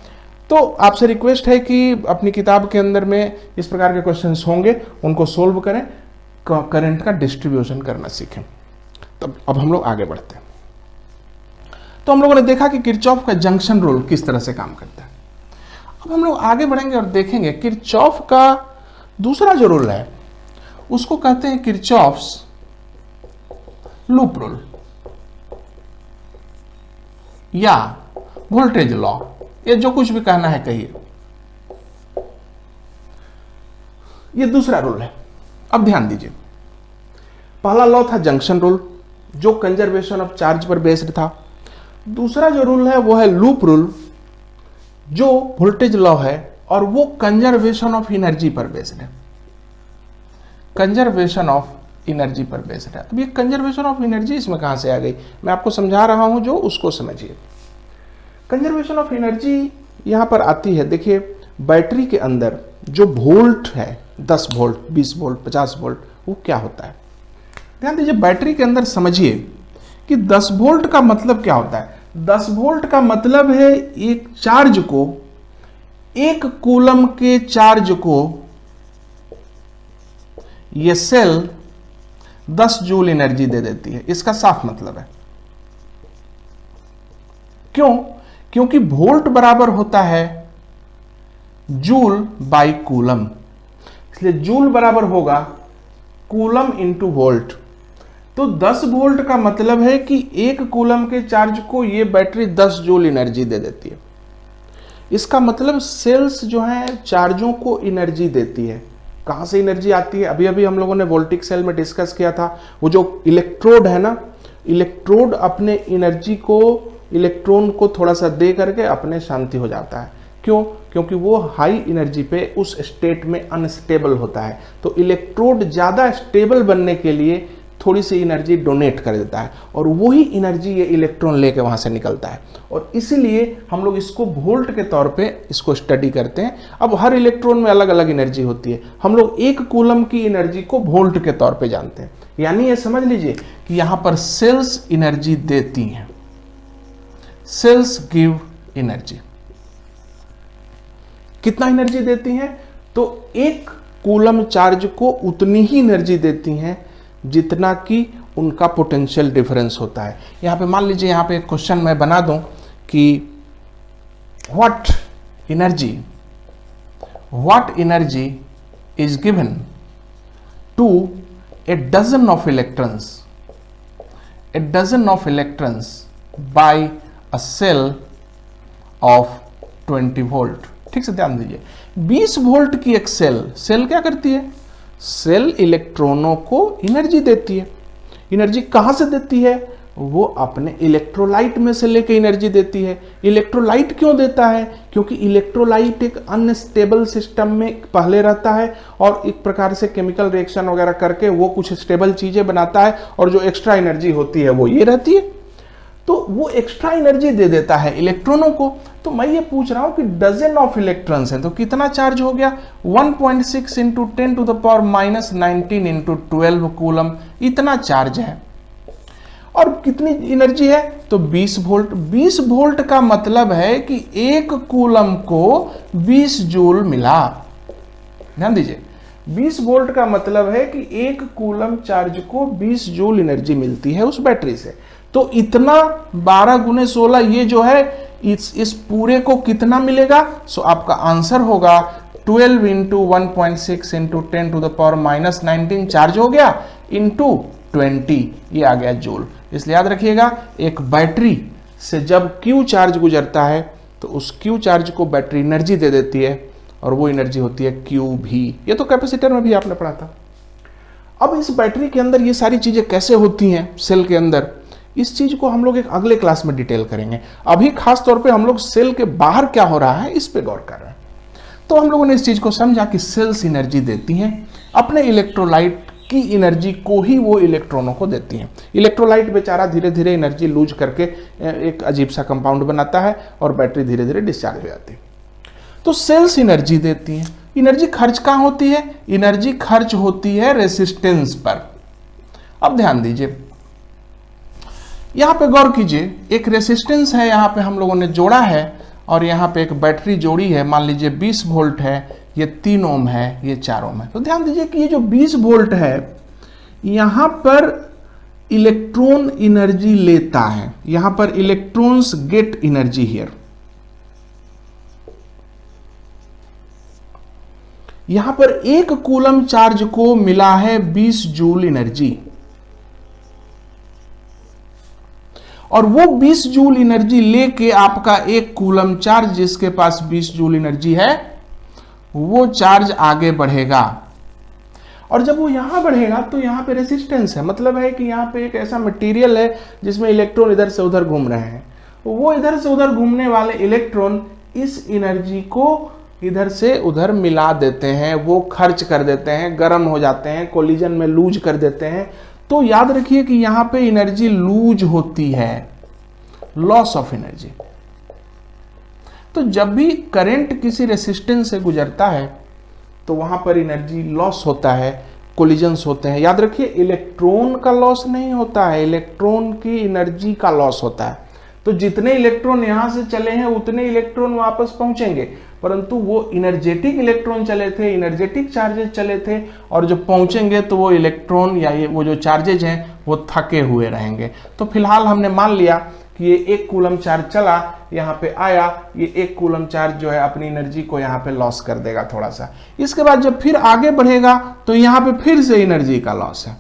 तो आपसे रिक्वेस्ट है कि अपनी किताब के अंदर में इस प्रकार के क्वेश्चंस होंगे, उनको सोल्व करें, करंट का डिस्ट्रीब्यूशन करना सीखें। तब अब हम लोग आगे बढ़ते हैं। तो हम लोगों ने देखा कि किरचॉफ का जंक्शन रूल किस तरह से काम करता है। अब हम लोग आगे बढ़ेंगे और देखेंगे किरचॉफ का दूसरा जो रूल है उसको कहते हैं किरचॉफ्स लूप रूल या वोल्टेज लॉ, ये जो कुछ भी कहना है कहिए। ये दूसरा रूल है। अब ध्यान दीजिए, पहला लॉ था जंक्शन रूल, जो कंजर्वेशन ऑफ चार्ज पर बेस्ड था। दूसरा जो रूल है वो है लूप रूल, जो वोल्टेज लॉ है, और वो कंजर्वेशन ऑफ एनर्जी पर बेस्ड है, कंजर्वेशन ऑफ एनर्जी पर बेस्ड है। अब ये कंजर्वेशन ऑफ एनर्जी इसमें कहां से आ गई, मैं आपको समझा रहा हूं जो, उसको समझिए। कंजर्वेशन ऑफ एनर्जी यहां पर आती है, देखिए बैटरी के अंदर जो वोल्ट है 10 वोल्ट, 20 वोल्ट, 50 वोल्ट, वो क्या होता है। ध्यान दीजिए, बैटरी के अंदर समझिए कि 10 वोल्ट का मतलब क्या होता है। 10 वोल्ट का मतलब है एक चार्ज को, एक कूलम के चार्ज को ये सेल 10 जूल एनर्जी दे देती है, इसका साफ मतलब है। क्यों? क्योंकि वोल्ट बराबर होता है जूल बाई कूलम, इसलिए जूल बराबर होगा कूलम इंटू वोल्ट। तो 10 वोल्ट का मतलब है कि एक कूलम के चार्ज को ये बैटरी 10 जूल एनर्जी दे देती है। इसका मतलब सेल्स जो है चार्जों को एनर्जी देती है। कहां से एनर्जी आती है, अभी अभी हम लोगों ने वोल्टिक सेल में डिस्कस किया था, वो जो इलेक्ट्रोड है ना, इलेक्ट्रोड अपने एनर्जी को इलेक्ट्रॉन को थोड़ा सा दे करके अपने शांति हो जाता है। क्यों? क्योंकि वो हाई एनर्जी पे उस स्टेट में अनस्टेबल होता है, तो इलेक्ट्रोड ज़्यादा स्टेबल बनने के लिए थोड़ी सी एनर्जी डोनेट कर देता है, और वही एनर्जी ये इलेक्ट्रॉन लेके वहाँ से निकलता है, और इसीलिए हम लोग इसको वोल्ट के तौर पे इसको स्टडी करते हैं। अब हर इलेक्ट्रॉन में अलग अलग एनर्जी होती है, हम लोग एक कूलम की एनर्जी को वोल्ट के तौर पे जानते हैं। यानी ये समझ लीजिए कि यहाँ पर सेल्स एनर्जी देती हैं, सेल्स गिव एनर्जी। कितना एनर्जी देती हैं? तो एक कूलम चार्ज को उतनी ही एनर्जी देती हैं जितना कि उनका पोटेंशियल डिफरेंस होता है। यहां पे मान लीजिए, यहां पे एक क्वेश्चन मैं बना दूं कि what energy is given to a dozen of electrons by a cell of 20 volt. ठीक से ध्यान दीजिए, 20 वोल्ट की एक सेल क्या करती है? सेल इलेक्ट्रॉनों को एनर्जी देती है। एनर्जी कहां से देती है? वो अपने इलेक्ट्रोलाइट में से लेके एनर्जी देती है। इलेक्ट्रोलाइट क्यों देता है? क्योंकि इलेक्ट्रोलाइट एक अनस्टेबल सिस्टम में पहले रहता है और एक प्रकार से केमिकल रिएक्शन वगैरह करके वो कुछ स्टेबल चीजें बनाता है, और जो एक्स्ट्रा एनर्जी होती है वो ये रहती है, तो वो एक्स्ट्रा एनर्जी दे देता है इलेक्ट्रॉनों को। तो मैं ये पूछ रहा हूं कि डजन ऑफ इलेक्ट्रॉन्स हैं, तो कितना चार्ज हो गया? 1.6 into 10 to the power -19 into 12 coulomb, इतना चार्ज है। और कितनी एनर्जी है? तो 20 वोल्ट। 20 वोल्ट का मतलब है कि एक कूलम को 20 जूल मिला। ध्यान दीजिए, 20 वोल्ट का मतलब है कि एक कूलम चार्ज को 20 जूल एनर्जी मिलती है उस बैटरी से। तो इतना 12 गुने 16 ये जो है इस पूरे को कितना मिलेगा? सो आपका आंसर होगा 12 into 1.6 into 10 to the power -19 charge हो गया इंटू 20, ये आ गया जूल। इसलिए याद रखिएगा, एक बैटरी से जब Q चार्ज गुजरता है तो उस Q चार्ज को बैटरी एनर्जी दे देती है, और वो एनर्जी होती है QV। ये तो कैपेसिटर में भी आपने पढ़ा था। अब इस बैटरी के अंदर ये सारी चीजें कैसे होती हैं सेल के अंदर, इस चीज को हम लोग एक अगले क्लास में डिटेल करेंगे। अभी खास तौर पे हम लोग सेल के बाहर क्या हो रहा है इस पे गौर कर रहे हैं। तो हम लोगों ने इस चीज को समझा कि सेल्स एनर्जी देती हैं, अपने इलेक्ट्रोलाइट की एनर्जी को ही वो इलेक्ट्रॉनों को देती हैं। इलेक्ट्रोलाइट बेचारा धीरे धीरे एनर्जी लूज करके एक अजीब सा कंपाउंड बनाता है और बैटरी धीरे धीरे डिस्चार्ज हो जाती है। तो सेल्स एनर्जी देती हैं। एनर्जी खर्च कहाँ होती है? एनर्जी खर्च होती है रेसिस्टेंस पर। अब ध्यान दीजिए, यहां पे गौर कीजिए, एक रेसिस्टेंस है यहां पे हम लोगों ने जोड़ा है, और यहां पे एक बैटरी जोड़ी है, मान लीजिए 20 वोल्ट है, ये 3 ओम है, ये 4 ओम है। तो ध्यान दीजिए कि ये जो 20 वोल्ट है यहां पर इलेक्ट्रॉन एनर्जी लेता है, यहां पर इलेक्ट्रॉन्स गेट एनर्जी हियर। यहां पर एक कूलम चार्ज को मिला है 20 जूल एनर्जी, और वो 20 जूल एनर्जी लेके आपका एक कूलम चार्ज जिसके पास 20 जूल एनर्जी है वो चार्ज आगे बढ़ेगा, और जब वो यहां बढ़ेगा तो यहां पे रेसिस्टेंस है, मतलब है कि यहां पे एक ऐसा मटेरियल है जिसमें इलेक्ट्रॉन इधर से उधर घूम रहे हैं। वो इधर से उधर घूमने वाले इलेक्ट्रॉन इस एनर्जी को इधर से उधर मिला देते हैं, वो खर्च कर देते हैं, गर्म हो जाते हैं, कोलिजन में लूज कर देते हैं। तो याद रखिए कि यहां पे एनर्जी लूज होती है, लॉस ऑफ एनर्जी। तो जब भी करंट किसी रेसिस्टेंस से गुजरता है तो वहां पर एनर्जी लॉस होता है, कोलिजन्स होते हैं। याद रखिए इलेक्ट्रॉन का लॉस नहीं होता है, इलेक्ट्रॉन की एनर्जी का लॉस होता है। तो जितने इलेक्ट्रॉन यहां से चले हैं उतने इलेक्ट्रॉन वापस पहुंचेंगे, परंतु वो इनर्जेटिक इलेक्ट्रॉन चले थे, इनर्जेटिक चार्जेज चले थे, और जो पहुंचेंगे तो वो इलेक्ट्रॉन या वो जो चार्जेज हैं वो थके हुए रहेंगे। तो फिलहाल हमने मान लिया कि ये 1 कूलम चार्ज चला, यहाँ पे आया, ये 1 कूलम चार्ज जो है अपनी एनर्जी को यहाँ पे लॉस कर देगा थोड़ा सा। इसके बाद जब फिर आगे बढ़ेगा तो यहाँ पे फिर से एनर्जी का लॉस है,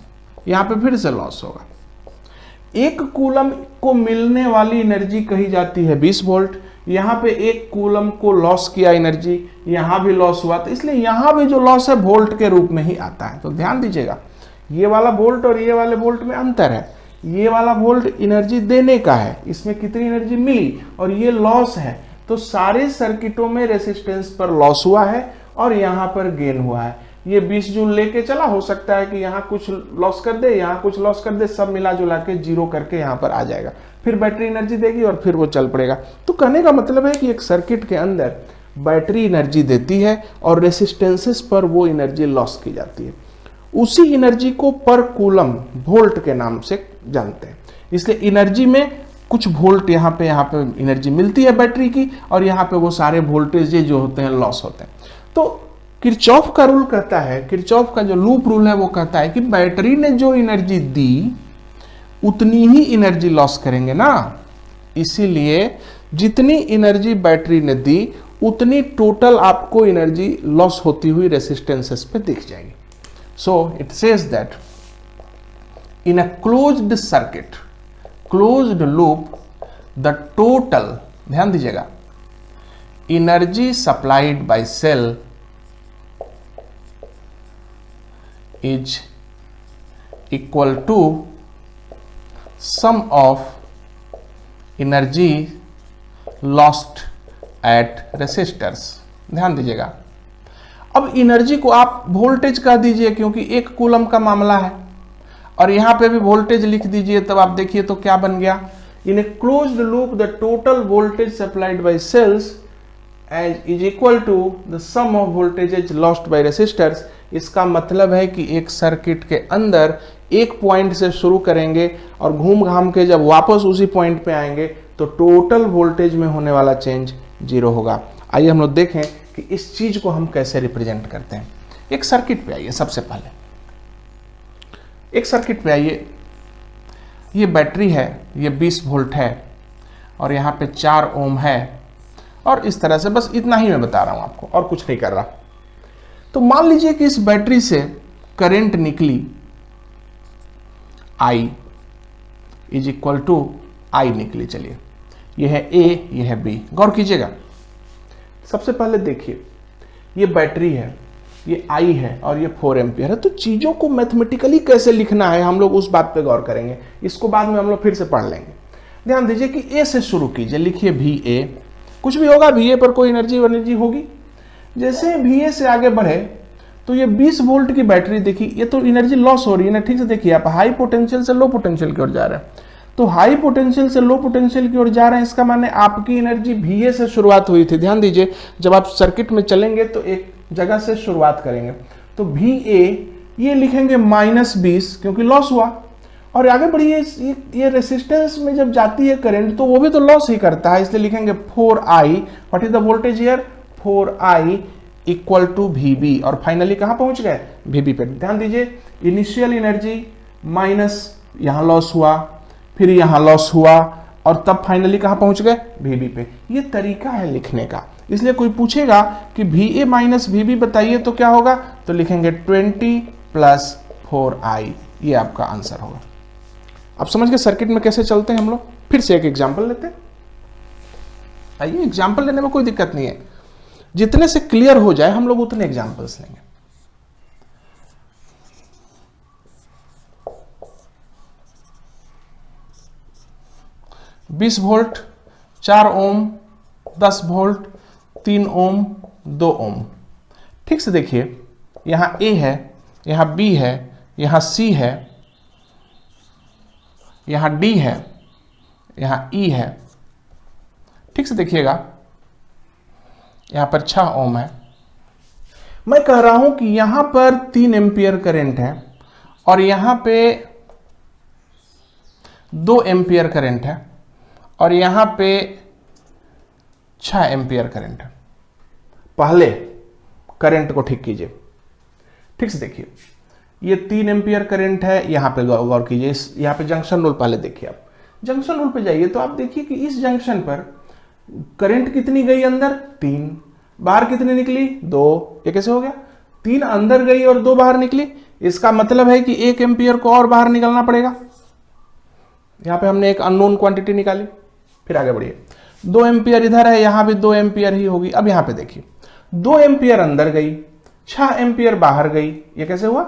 यहाँ पे फिर से लॉस होगा। 1 कूलम को मिलने वाली एनर्जी कही जाती है 20 वोल्ट। यहाँ पे 1 कूलम को लॉस किया एनर्जी, यहाँ भी लॉस हुआ, तो इसलिए यहाँ भी जो लॉस है वोल्ट के रूप में ही आता है। तो ध्यान दीजिएगा, ये वाला वोल्ट और ये वाले वोल्ट में अंतर है। ये वाला वोल्ट एनर्जी देने का है, इसमें कितनी एनर्जी मिली, और ये लॉस है। तो सारे सर्किटों में रेसिस्टेंस पर लॉस हुआ है और यहाँ पर गेन हुआ है। ये 20 जूल लेके चला, हो सकता है कि यहाँ कुछ लॉस कर दे, यहाँ कुछ लॉस कर दे, सब मिला जुला के 0 करके यहाँ पर आ जाएगा। फिर बैटरी एनर्जी देगी और फिर वो चल पड़ेगा। तो कहने का मतलब है कि एक सर्किट के अंदर बैटरी एनर्जी देती है और रेसिस्टेंसेस पर वो एनर्जी लॉस की जाती है। उसी एनर्जी को पर कूलम वोल्ट के नाम से जानते हैं। इसलिए एनर्जी में कुछ वोल्ट यहाँ पे एनर्जी मिलती है बैटरी की, और यहाँ पे वो सारे वोल्टेज जो होते हैं लॉस होते हैं। तो किरचॉफ का रूल कहता है, किरचॉफ का जो लूप रूल है वो कहता है कि बैटरी ने जो एनर्जी दी उतनी ही एनर्जी लॉस करेंगे ना। इसीलिए जितनी एनर्जी बैटरी ने दी उतनी टोटल आपको एनर्जी लॉस होती हुई रेसिस्टेंसेस पे दिख जाएगी। So it says that in a closed circuit, closed loop, the total, ध्यान दीजिएगा, energy supplied by cell is equal to sum of energy lost at resistors। ध्यान दीजिएगा, अब एनर्जी को आप वोल्टेज कह दीजिए क्योंकि 1 कूलम का मामला है, और यहां पे भी वोल्टेज लिख दीजिए, तब आप देखिए तो क्या बन गया, in a closed loop the total voltage supplied by cells is equal to the sum of voltages lost by resistors. इसका मतलब है कि एक सर्किट के अंदर एक पॉइंट से शुरू करेंगे और घूम घाम के जब वापस उसी पॉइंट पे आएंगे तो टोटल वोल्टेज में होने वाला चेंज 0 होगा। आइए हम लोग देखें कि इस चीज को हम कैसे रिप्रेजेंट करते हैं। एक सर्किट पे आइए, सबसे पहले एक सर्किट पे आइए। ये बैटरी है, ये 20 वोल्ट है, और यहाँ पे 4 ओम है, और इस तरह से, बस इतना ही मैं बता रहा हूं आपको, और कुछ नहीं कर रहा। तो मान लीजिए कि इस बैटरी से करंट निकली I is equal to I निकली। चलिए, यह है A, यह है B। गौर कीजिएगा, सबसे पहले देखिए ये बैटरी है, ये I है और ये 4 एम्पियर है। तो चीजों को मैथमेटिकली कैसे लिखना है हम लोग उस बात पे गौर करेंगे, इसको बाद में हम लोग फिर से पढ़ लेंगे। ध्यान दीजिए कि A से शुरू कीजिए, लिखिए VA, कुछ भी होगा VA पर कोई एनर्जी होगी। जैसे VA से आगे बढ़े तो ये 20 वोल्ट की बैटरी, देखिए ये तो एनर्जी लॉस हो रही है ना, ठीक से देखिए आप, हाई पोटेंशियल से लो पोटेंशियल की ओर जा रहे हैं। तो हाई पोटेंशियल से लो पोटेंशियल की ओर जा रहे हैं, इसका माने आपकी एनर्जी VA से शुरुआत हुई थी। ध्यान दीजिए, जब आप सर्किट में चलेंगे तो एक जगह से शुरुआत करेंगे, तो VA ये लिखेंगे -20 क्योंकि लॉस हुआ, और आगे बढ़िए ये रेसिस्टेंस में जब जाती है करंट तो वो भी तो लॉस ही करता है, इसलिए लिखेंगे 4I। What is the voltage here, 4I equal to VB, और फाइनली कहां पहुंच गए, VB पे। ध्यान दीजिए, इनिशियल एनर्जी माइनस, यहां लॉस हुआ, फिर यहां लॉस हुआ, और तब फाइनली कहां पहुंच गए, VB पे। ये तरीका है लिखने का। इसलिए कोई पूछेगा कि VA माइनस VB बताइए तो क्या होगा, तो लिखेंगे 20 प्लस 4I, ये आपका आंसर होगा। अब समझ गए सर्किट में कैसे चलते हैं हम लोग। फिर से एक एग्जांपल लेते हैं। आइए, एग्जांपल लेने में कोई दिक्कत नहीं है, जितने से क्लियर हो जाए हम लोग उतने एग्जांपल्स लेंगे। 20 वोल्ट, 4 ओम, 10 वोल्ट, 3 ओम, 2 ओम। ठीक से देखिए, यहां ए है, यहां बी है, यहां सी है, यहां डी है, यहां ई है। ठीक से देखिएगा, यहां पर 6 ओम है। मैं कह रहा हूं कि यहां पर 3 एम्पियर करंट है और यहां पे 2 एम्पियर करंट है और यहां पे 6 एम्पियर करंट है। पहले करंट को ठीक कीजिए। ठीक से देखिए, ये 3 एम्पियर करंट है, यहां पे गौर कीजिए। यहां पे जंक्शन रूल पहले देखिए। आप जंक्शन रूल पे जाइए तो आप देखिए कि इस जंक्शन पर करंट कितनी गई अंदर, 3, बाहर कितनी निकली, 2। ये कैसे हो गया, 3 अंदर गई और 2 बाहर निकली। इसका मतलब है कि 1 एम्पियर को और बाहर निकलना पड़ेगा। यहां पे हमने एक अननोन क्वांटिटी निकाली। फिर आगे बढ़िए, 2 एम्पियर इधर है, यहां भी 2 एम्पियर ही होगी। अब यहां पे देखिए, 2 एम्पियर अंदर गई, 6 एम्पियर बाहर गई। ये कैसे हुआ,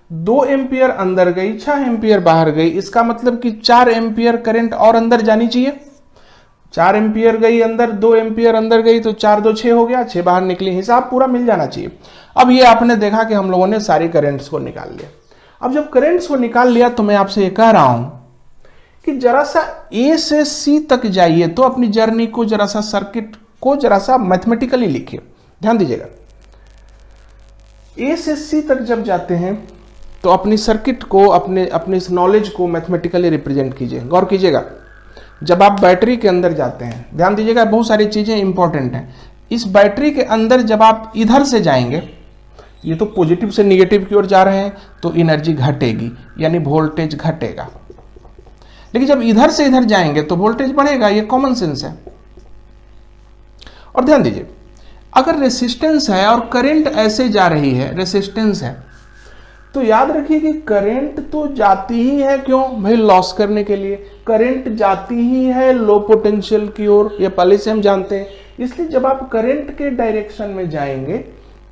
2 एम्पियर अंदर गई, 6 एम्पियर बाहर गई। इसका मतलब कि 4 एम्पियर करंट और अंदर जानी चाहिए। 4 एम्पियर गई अंदर, 2 एम्पियर अंदर गई, तो 4 2 6 हो गया, 6 बाहर निकली। हिसाब पूरा मिल जाना चाहिए। अब ये आपने देखा कि हम लोगों ने सारी करंट्स को निकाल लिया। अब जब करंट्स को निकाल लिया तो मैं आपसे ये कह रहा हूं कि जरा सा ए से सी तक जाइए, तो अपनी जर्नी को जरा सा, सर्किट को जरा सा मैथमेटिकली लिखिए। ध्यान दीजिएगा, ए से सी तक जब जाते हैं तो अपनी सर्किट को, अपने इस नॉलेज को मैथमेटिकली रिप्रेजेंट कीजिए। गौर कीजिएगा, जब आप बैटरी के अंदर जाते हैं, ध्यान दीजिएगा, बहुत सारी चीजें इंपॉर्टेंट हैं। इस बैटरी के अंदर जब आप इधर से जाएंगे, ये तो पॉजिटिव से निगेटिव की ओर जा रहे हैं, तो एनर्जी घटेगी, यानी वोल्टेज घटेगा। लेकिन जब इधर से इधर जाएंगे तो वोल्टेज बढ़ेगा। ये कॉमन सेंस है। और ध्यान दीजिए, अगर रेसिस्टेंस है और करंट ऐसे जा रही है, रेसिस्टेंस है, तो याद रखिए कि करंट तो जाती ही है, क्यों भाई, लॉस करने के लिए। करंट जाती ही है लो पोटेंशियल की ओर, ये पहले से हम जानते हैं। इसलिए जब आप करंट के डायरेक्शन में जाएंगे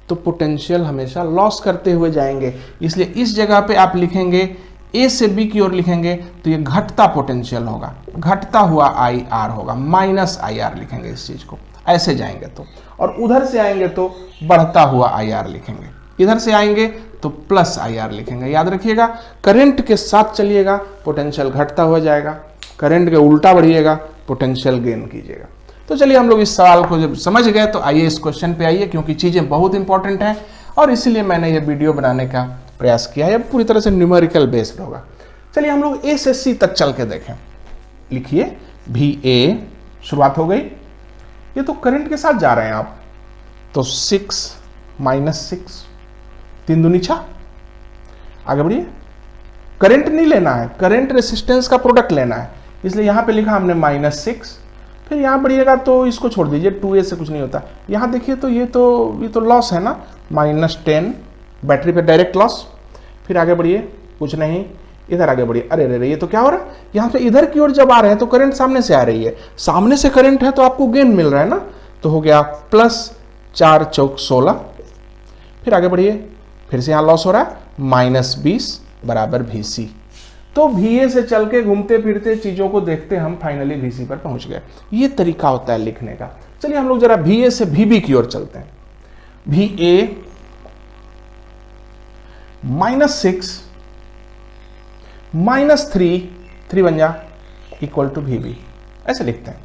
तो पोटेंशियल हमेशा लॉस करते हुए जाएंगे। इसलिए इस जगह पे आप लिखेंगे, ए से बी की ओर लिखेंगे तो ये घटता पोटेंशियल होगा, घटता हुआ आई आर होगा, माइनस आई आर लिखेंगे इस चीज को। ऐसे जाएंगे तो, और उधर से आएंगे तो बढ़ता हुआ आई आर लिखेंगे, इधर से आएंगे तो प्लस आई आर लिखेंगे। याद रखिएगा, करंट के साथ चलिएगा, पोटेंशियल घटता हुआ जाएगा, करंट के उल्टा बढ़िएगा, पोटेंशियल गेन कीजिएगा। तो चलिए, हम लोग इस सवाल को जब समझ गए तो आइए इस क्वेश्चन पे आइए, क्योंकि चीजें बहुत इंपॉर्टेंट हैं और इसीलिए मैंने ये वीडियो बनाने का प्रयास किया है। पूरी तरह से न्यूमेरिकल बेस्ड होगा। चलिए हम लोग ए से सी तक चल के देखें। लिखिए भी ए, शुरुआत हो गई। ये तो करंट के साथ जा रहे हैं आप, तो 6 माइनस 6, 3 दूनी 6। आगे बढ़िए, करंट नहीं लेना है, करंट रेसिस्टेंस का प्रोडक्ट लेना है, इसलिए यहां पे लिखा हमने -6। फिर यहां बढ़िएगा तो इसको छोड़ दीजिए, 2a से कुछ नहीं होता। यहां देखिए तो ये तो लॉस है ना, -10, बैटरी पे डायरेक्ट लॉस। फिर आगे बढ़िए, कुछ नहीं, इधर आगे बढ़िए। अरे अरे, ये तो क्या हो रहा है, यहाँ पे इधर की ओर जब आ रहे हैं तो करंट सामने से आ रही है, सामने से करंट है तो आपको गेन मिल रहा है ना, तो हो गया +4 चौक 16। फिर आगे बढ़िए, फिर से यहाँ लॉस हो रहा है, -20 बराबर VC। तो VA से चल के घूमते फिरते चीजों को देखते हम फाइनली VC पर पहुंच गए। ये तरीका होता है लिखने का। चलिए हम लोग जरा VA से VB की ओर चलते हैं। VA -6 -3 बन जा इक्वल टू VB, ऐसे लिखते हैं।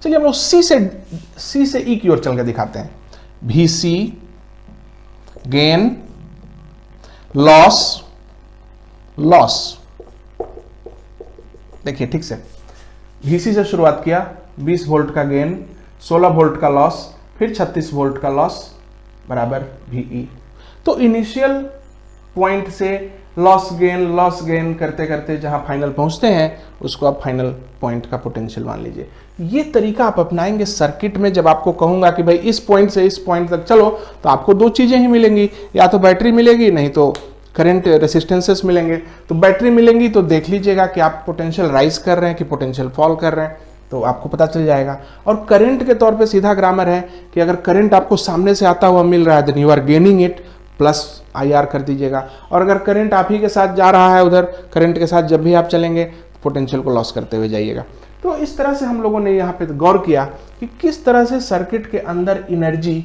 चलिए हम लोग C से E की ओर चल के दिखाते हैं। VC गेन लॉस, देखिए ठीक से, VC से शुरुआत किया, 20 वोल्ट का गेन, 16 वोल्ट का लॉस, फिर 36 वोल्ट का लॉस बराबर VE। तो इनिशियल पॉइंट से लॉस गेन करते करते जहां फाइनल पहुंचते हैं उसको आप फाइनल पॉइंट का पोटेंशियल मान लीजिए। ये तरीका आप अपनाएंगे सर्किट में। जब आपको कहूंगा कि भाई इस पॉइंट से इस पॉइंट तक चलो, तो आपको 2 चीजें ही मिलेंगी, या तो बैटरी मिलेगी, नहीं तो करंट रेसिस्टेंसेस मिलेंगे। तो बैटरी मिलेंगी तो देख लीजिएगा कि आप पोटेंशियल राइज कर रहे हैं कि पोटेंशियल फॉल कर रहे हैं, तो आपको पता चल जाएगा। और करंट के तौर पे सीधा ग्रामर है कि अगर करंट आपको सामने से आता हुआ मिल रहा है, then you are gaining it, plus IR कर दीजिएगा। और अगर करंट आप ही के साथ जा रहा है, उधर करंट के साथ जब भी आप चलेंगे पोटेंशियल को लॉस करते हुए जाइएगा। तो इस तरह से हम लोगों ने यहाँ पे गौर किया कि किस तरह से सर्किट के अंदर एनर्जी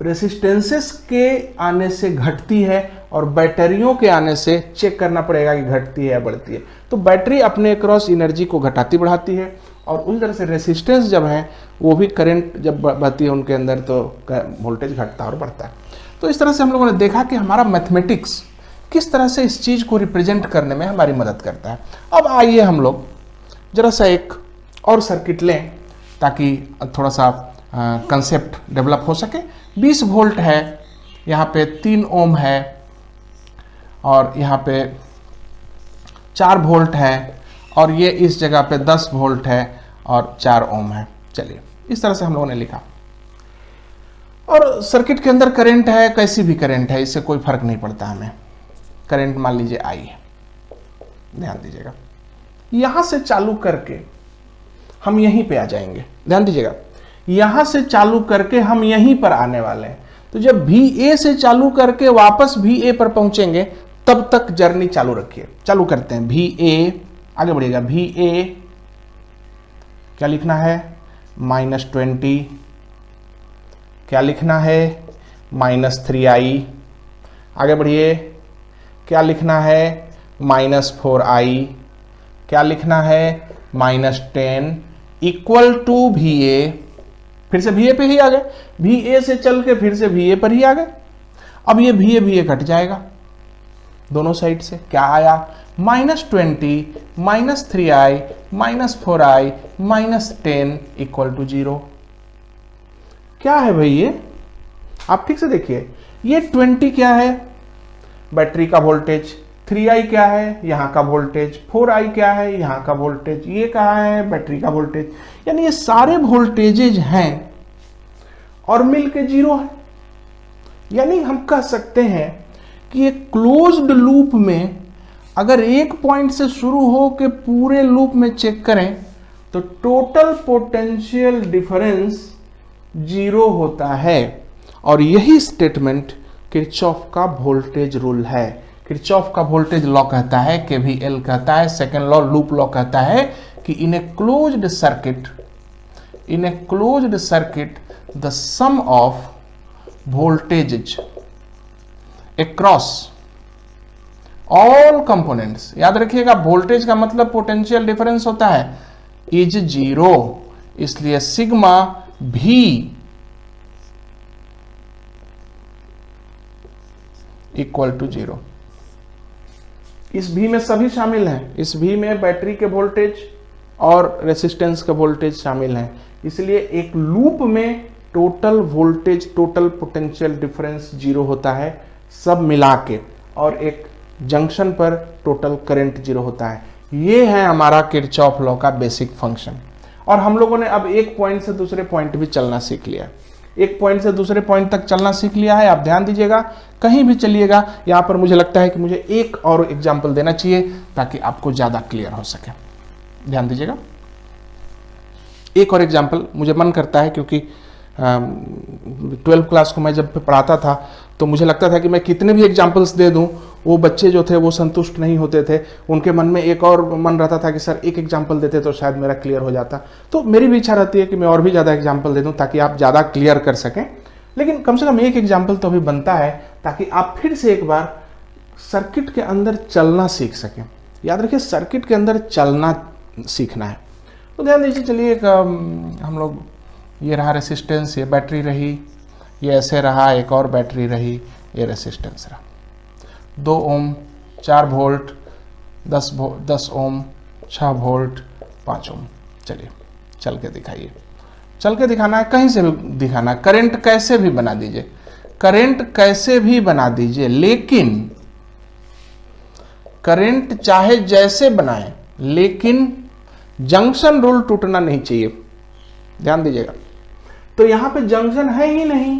रेसिस्टेंसेस के आने से घटती है और बैटरियों के आने से चेक करना पड़ेगा कि घटती है या बढ़ती है। तो बैटरी अपने क्रॉस एनर्जी को घटाती बढ़ाती है और उसी तरह से रेसिस्टेंस जब है वो भी करंट जब बहती है उनके अंदर तो वोल्टेज घटता और बढ़ता है। तो इस तरह से हम लोगों ने देखा कि हमारा मैथमेटिक्स किस तरह से इस चीज़ को रिप्रेजेंट करने में हमारी मदद करता है। अब आइए हम लोग जरा सा एक और सर्किट लें ताकि थोड़ा सा कंसेप्ट डेवलप हो सके। 20 वोल्ट है, यहाँ पे 3 ओम है और यहाँ पे 4 वोल्ट है और ये इस जगह पे 10 वोल्ट है और 4 ओम है। चलिए इस तरह से हम लोगों ने लिखा और सर्किट के अंदर करंट है, कैसी भी करंट है, इससे कोई फर्क नहीं पड़ता हमें। करंट मान लीजिए आई है, ध्यान दीजिएगा। यहां से चालू करके हम यहीं पे आ जाएंगे, ध्यान दीजिएगा। यहां से चालू करके हम यहीं पर आने वाले हैं। तो जब भी ए से चालू करके वापस भी ए पर पहुंचेंगे तब तक जर्नी चालू रखिए। चालू करते हैं, भी ए, आगे बढ़िएगा। भी ए क्या लिखना है, -20। क्या लिखना है, -3i। आगे बढ़िए, क्या लिखना है, -4i। क्या लिखना है, -10 इक्वल टू भी ए। फिर से भी ए पे ही आ गए, भी ए से चल के फिर से भी ए पर ही आ गए। अब ये भी ए कट जाएगा दोनों साइड से। क्या आया, -20 -3i -4i -10 इक्वल टू 0। क्या है भाई ये, आप ठीक से देखिए। ये 20 क्या है, बैटरी का वोल्टेज। 3i क्या है, यहाँ का वोल्टेज। 4i क्या है, यहाँ का वोल्टेज। ये कहाँ है, बैटरी का वोल्टेज। यानी ये सारे वोल्टेजेज हैं और मिलके 0 है। यानी हम कह सकते हैं कि एक क्लोज्ड लूप में अगर एक पॉइंट से शुरू हो के पूरे लूप में चेक करें तो टोटल पोटेंशियल डिफरेंस 0 होता है। और यही स्टेटमेंट किरचॉफ का वोल्टेज रूल है। किरचॉफ का वोल्टेज लॉ कहता है, केवीएल कहता है, सेकेंड लॉ लूप लॉ कहता है कि in a closed circuit the sum of voltages across all components, याद रखिएगा वोल्टेज का मतलब पोटेंशियल डिफरेंस होता है, इज 0। इसलिए सिग्मा भी इक्वल टू 0। इस भी में सभी शामिल हैं। इस भी में बैटरी के वोल्टेज और रेसिस्टेंस का वोल्टेज शामिल हैं। इसलिए एक लूप में total voltage, total potential difference 0 होता है सब मिला के, और एक जंक्शन पर टोटल करंट 0 होता है। ये है हमारा किरचॉफ लॉ का बेसिक फंक्शन। और हम लोगों ने अब एक पॉइंट से दूसरे पॉइंट भी चलना सीख लिया। एक पॉइंट से दूसरे पॉइंट तक चलना सीख लिया है। आप ध्यान दीजिएगा, कहीं भी चलिएगा, यहाँ पर मुझे लगता है कि मुझे एक और एग्जाम्पल देना चाहिए ताकि आपको ज़्यादा क्लियर हो सके। ध्यान दीजिएगा, एक और एग्जाम्पल मुझे मन करता है, क्योंकि 12th क्लास को मैं जब पढ़ाता था तो मुझे लगता था कि मैं कितने भी एग्जाम्पल्स दे दूं वो बच्चे जो थे वो संतुष्ट नहीं होते थे। उनके मन में एक और मन रहता था कि सर एक एग्जाम्पल देते तो शायद मेरा क्लियर हो जाता। तो मेरी भी इच्छा रहती है कि मैं और भी ज़्यादा एग्जाम्पल दे दूं ताकि आप ज़्यादा क्लियर कर सकें। लेकिन कम से कम एक एग्जाम्पल तो अभी बनता है ताकि आप फिर से एक बार सर्किट के अंदर चलना सीख सकें। याद रखिए, सर्किट के अंदर चलना सीखना है। तो ध्यान दीजिए, चलिए एक हम लोग, ये रहा रेसिस्टेंस, ये बैटरी रही, ये ऐसे रहा, एक और बैटरी रही, ये रेसिस्टेंस रहा। 2 ओम, 4 वोल्ट, 10 ओम, 6 वोल्ट, 5 ओम। चलिए चल के दिखाइए। चल के दिखाना है, कहीं से भी दिखाना है। करंट कैसे भी बना दीजिए, करंट कैसे भी बना दीजिए, लेकिन करंट चाहे जैसे बनाए लेकिन जंक्शन रूल टूटना नहीं चाहिए। ध्यान दीजिएगा। तो यहां पे जंक्शन है ही नहीं,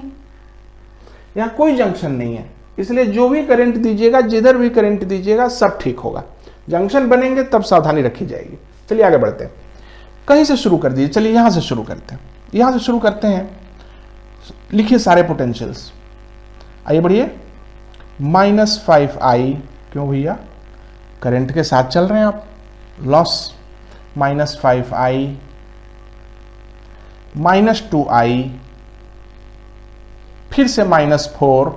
यहां कोई जंक्शन नहीं है, इसलिए जो भी करंट दीजिएगा, जिधर भी करंट दीजिएगा, सब ठीक होगा। जंक्शन बनेंगे तब सावधानी रखी जाएगी। चलिए आगे बढ़ते हैं, कहीं से शुरू कर दीजिए। चलिए यहां से शुरू करते हैं, यहां से शुरू करते हैं। लिखिए सारे पोटेंशियल्स, आइए बढ़िए। -5i, क्यों भैया, करंट के साथ चल रहे हैं आप, लॉस। -5i, -2i, फिर से -4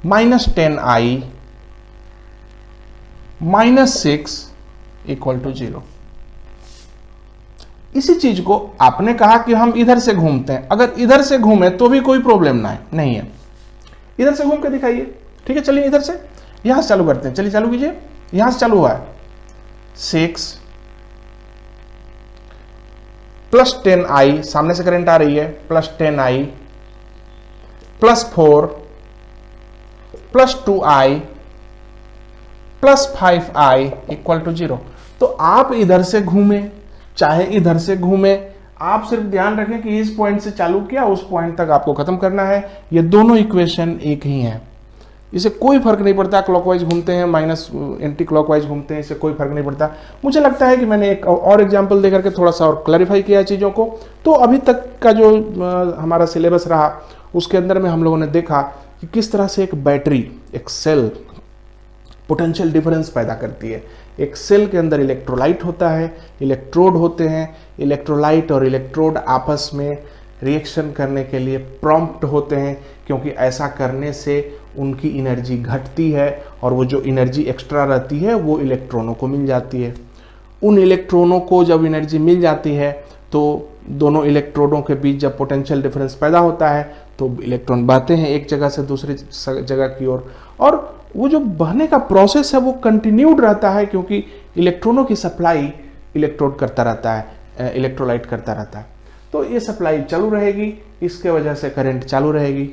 -10i -6 इक्वल टू 0। इसी चीज को आपने कहा कि हम इधर से घूमते हैं, अगर इधर से घूमे तो भी कोई प्रॉब्लम नहीं है। इधर से घूम के दिखाइए, ठीक है। चलिए इधर से, यहां से चालू करते हैं। चलिए चालू कीजिए, यहां से चालू हुआ है 6 प्लस 10i, सामने से करंट आ रही है, plus 10i plus 4 plus 2i plus 5i equal to 0। तो आप इधर से घूमे चाहे इधर से घूमे, आप सिर्फ ध्यान रखें कि इस पॉइंट से चालू किया, उस पॉइंट तक आपको खत्म करना है। ये दोनों इक्वेशन एक ही हैं, इसे कोई फर्क नहीं पड़ता क्लॉकवाइज घूमते हैं माइनस एंटी क्लॉकवाइज घूमते हैं, इससे कोई फर्क नहीं पड़ता। मुझे लगता है कि मैंने एक और एग्जांपल देकर के थोड़ा सा और क्लैरिफाई किया चीज़ों को। तो अभी तक का जो हमारा सिलेबस रहा उसके अंदर में हम लोगों ने देखा कि किस तरह से एक बैटरी, एक सेल पोटेंशियल डिफरेंस पैदा करती है। एक सेल के अंदर इलेक्ट्रोलाइट होता है, इलेक्ट्रोड होते हैं, इलेक्ट्रोलाइट और इलेक्ट्रोड आपस में रिएक्शन करने के लिए प्रॉम्प्ट होते हैं, क्योंकि ऐसा करने से उनकी एनर्जी घटती है और वो जो एनर्जी एक्स्ट्रा रहती है वो इलेक्ट्रॉनों को मिल जाती है। उन इलेक्ट्रॉनों को जब एनर्जी मिल जाती है तो दोनों इलेक्ट्रोडों के बीच जब पोटेंशियल डिफरेंस पैदा होता है तो इलेक्ट्रॉन बहते हैं एक जगह से दूसरी जगह की ओर, और वो जो बहने का प्रोसेस है वो कंटिन्यूड रहता है, क्योंकि इलेक्ट्रॉनों की सप्लाई इलेक्ट्रोड करता रहता है, इलेक्ट्रोलाइट करता रहता है। तो ये सप्लाई चालू रहेगी, इसके वजह से करंट चालू रहेगी।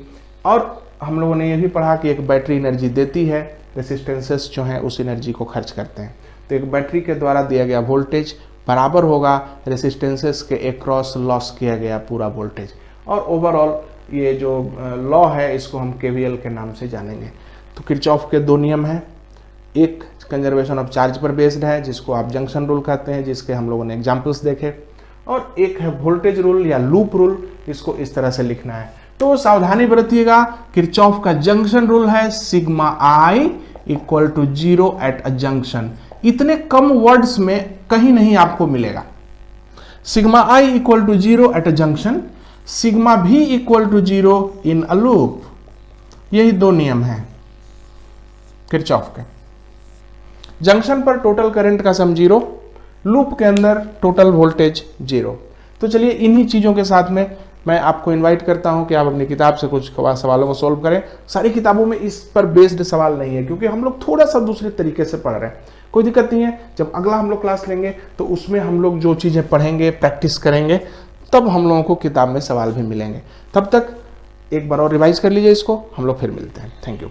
और हम लोगों ने ये भी पढ़ा कि एक बैटरी एनर्जी देती है, रेसिस्टेंसेस जो हैं उस एनर्जी को खर्च करते हैं। तो एक बैटरी के द्वारा दिया गया वोल्टेज बराबर होगा रेसिस्टेंसेस के अक्रॉस लॉस किया गया पूरा वोल्टेज। और ओवरऑल ये जो लॉ है इसको हम केवीएल के नाम से जानेंगे। तो किरचॉफ के दो नियम हैं, एक कंजर्वेशन ऑफ चार्ज पर बेस्ड है जिसको आप जंक्शन रूल कहते हैं, जिसके हम लोगों ने एग्जाम्पल्स देखे, और एक है वोल्टेज रूल या लूप रूल, इसको इस तरह से लिखना है। तो सावधानी बरतिएगा, किरचॉफ का जंक्शन रूल है sigma I equal to 0 at a junction. इतने कम वर्ड्स में कहीं नहीं आपको मिलेगा। Sigma I equal to 0 at a junction, sigma भी equal to 0 in a loop. यही दो नियम हैं किरचॉफ के। जंक्शन पर टोटल करंट का सम 0, लूप के अंदर टोटल वोल्टेज 0। तो चलिए इन्हीं चीज़ों के साथ में मैं आपको इनवाइट करता हूं कि आप अपनी किताब से कुछ सवालों को सॉल्व करें। सारी किताबों में इस पर बेस्ड सवाल नहीं है, क्योंकि हम लोग थोड़ा सा दूसरे तरीके से पढ़ रहे हैं। कोई दिक्कत नहीं है, जब अगला हम लोग क्लास लेंगे तो उसमें हम लोग जो चीज़ें पढ़ेंगे, प्रैक्टिस करेंगे, तब हम लोगों को किताब में सवाल भी मिलेंगे। तब तक एक बार और रिवाइज कर लीजिए इसको, हम लोग फिर मिलते हैं। Thank you.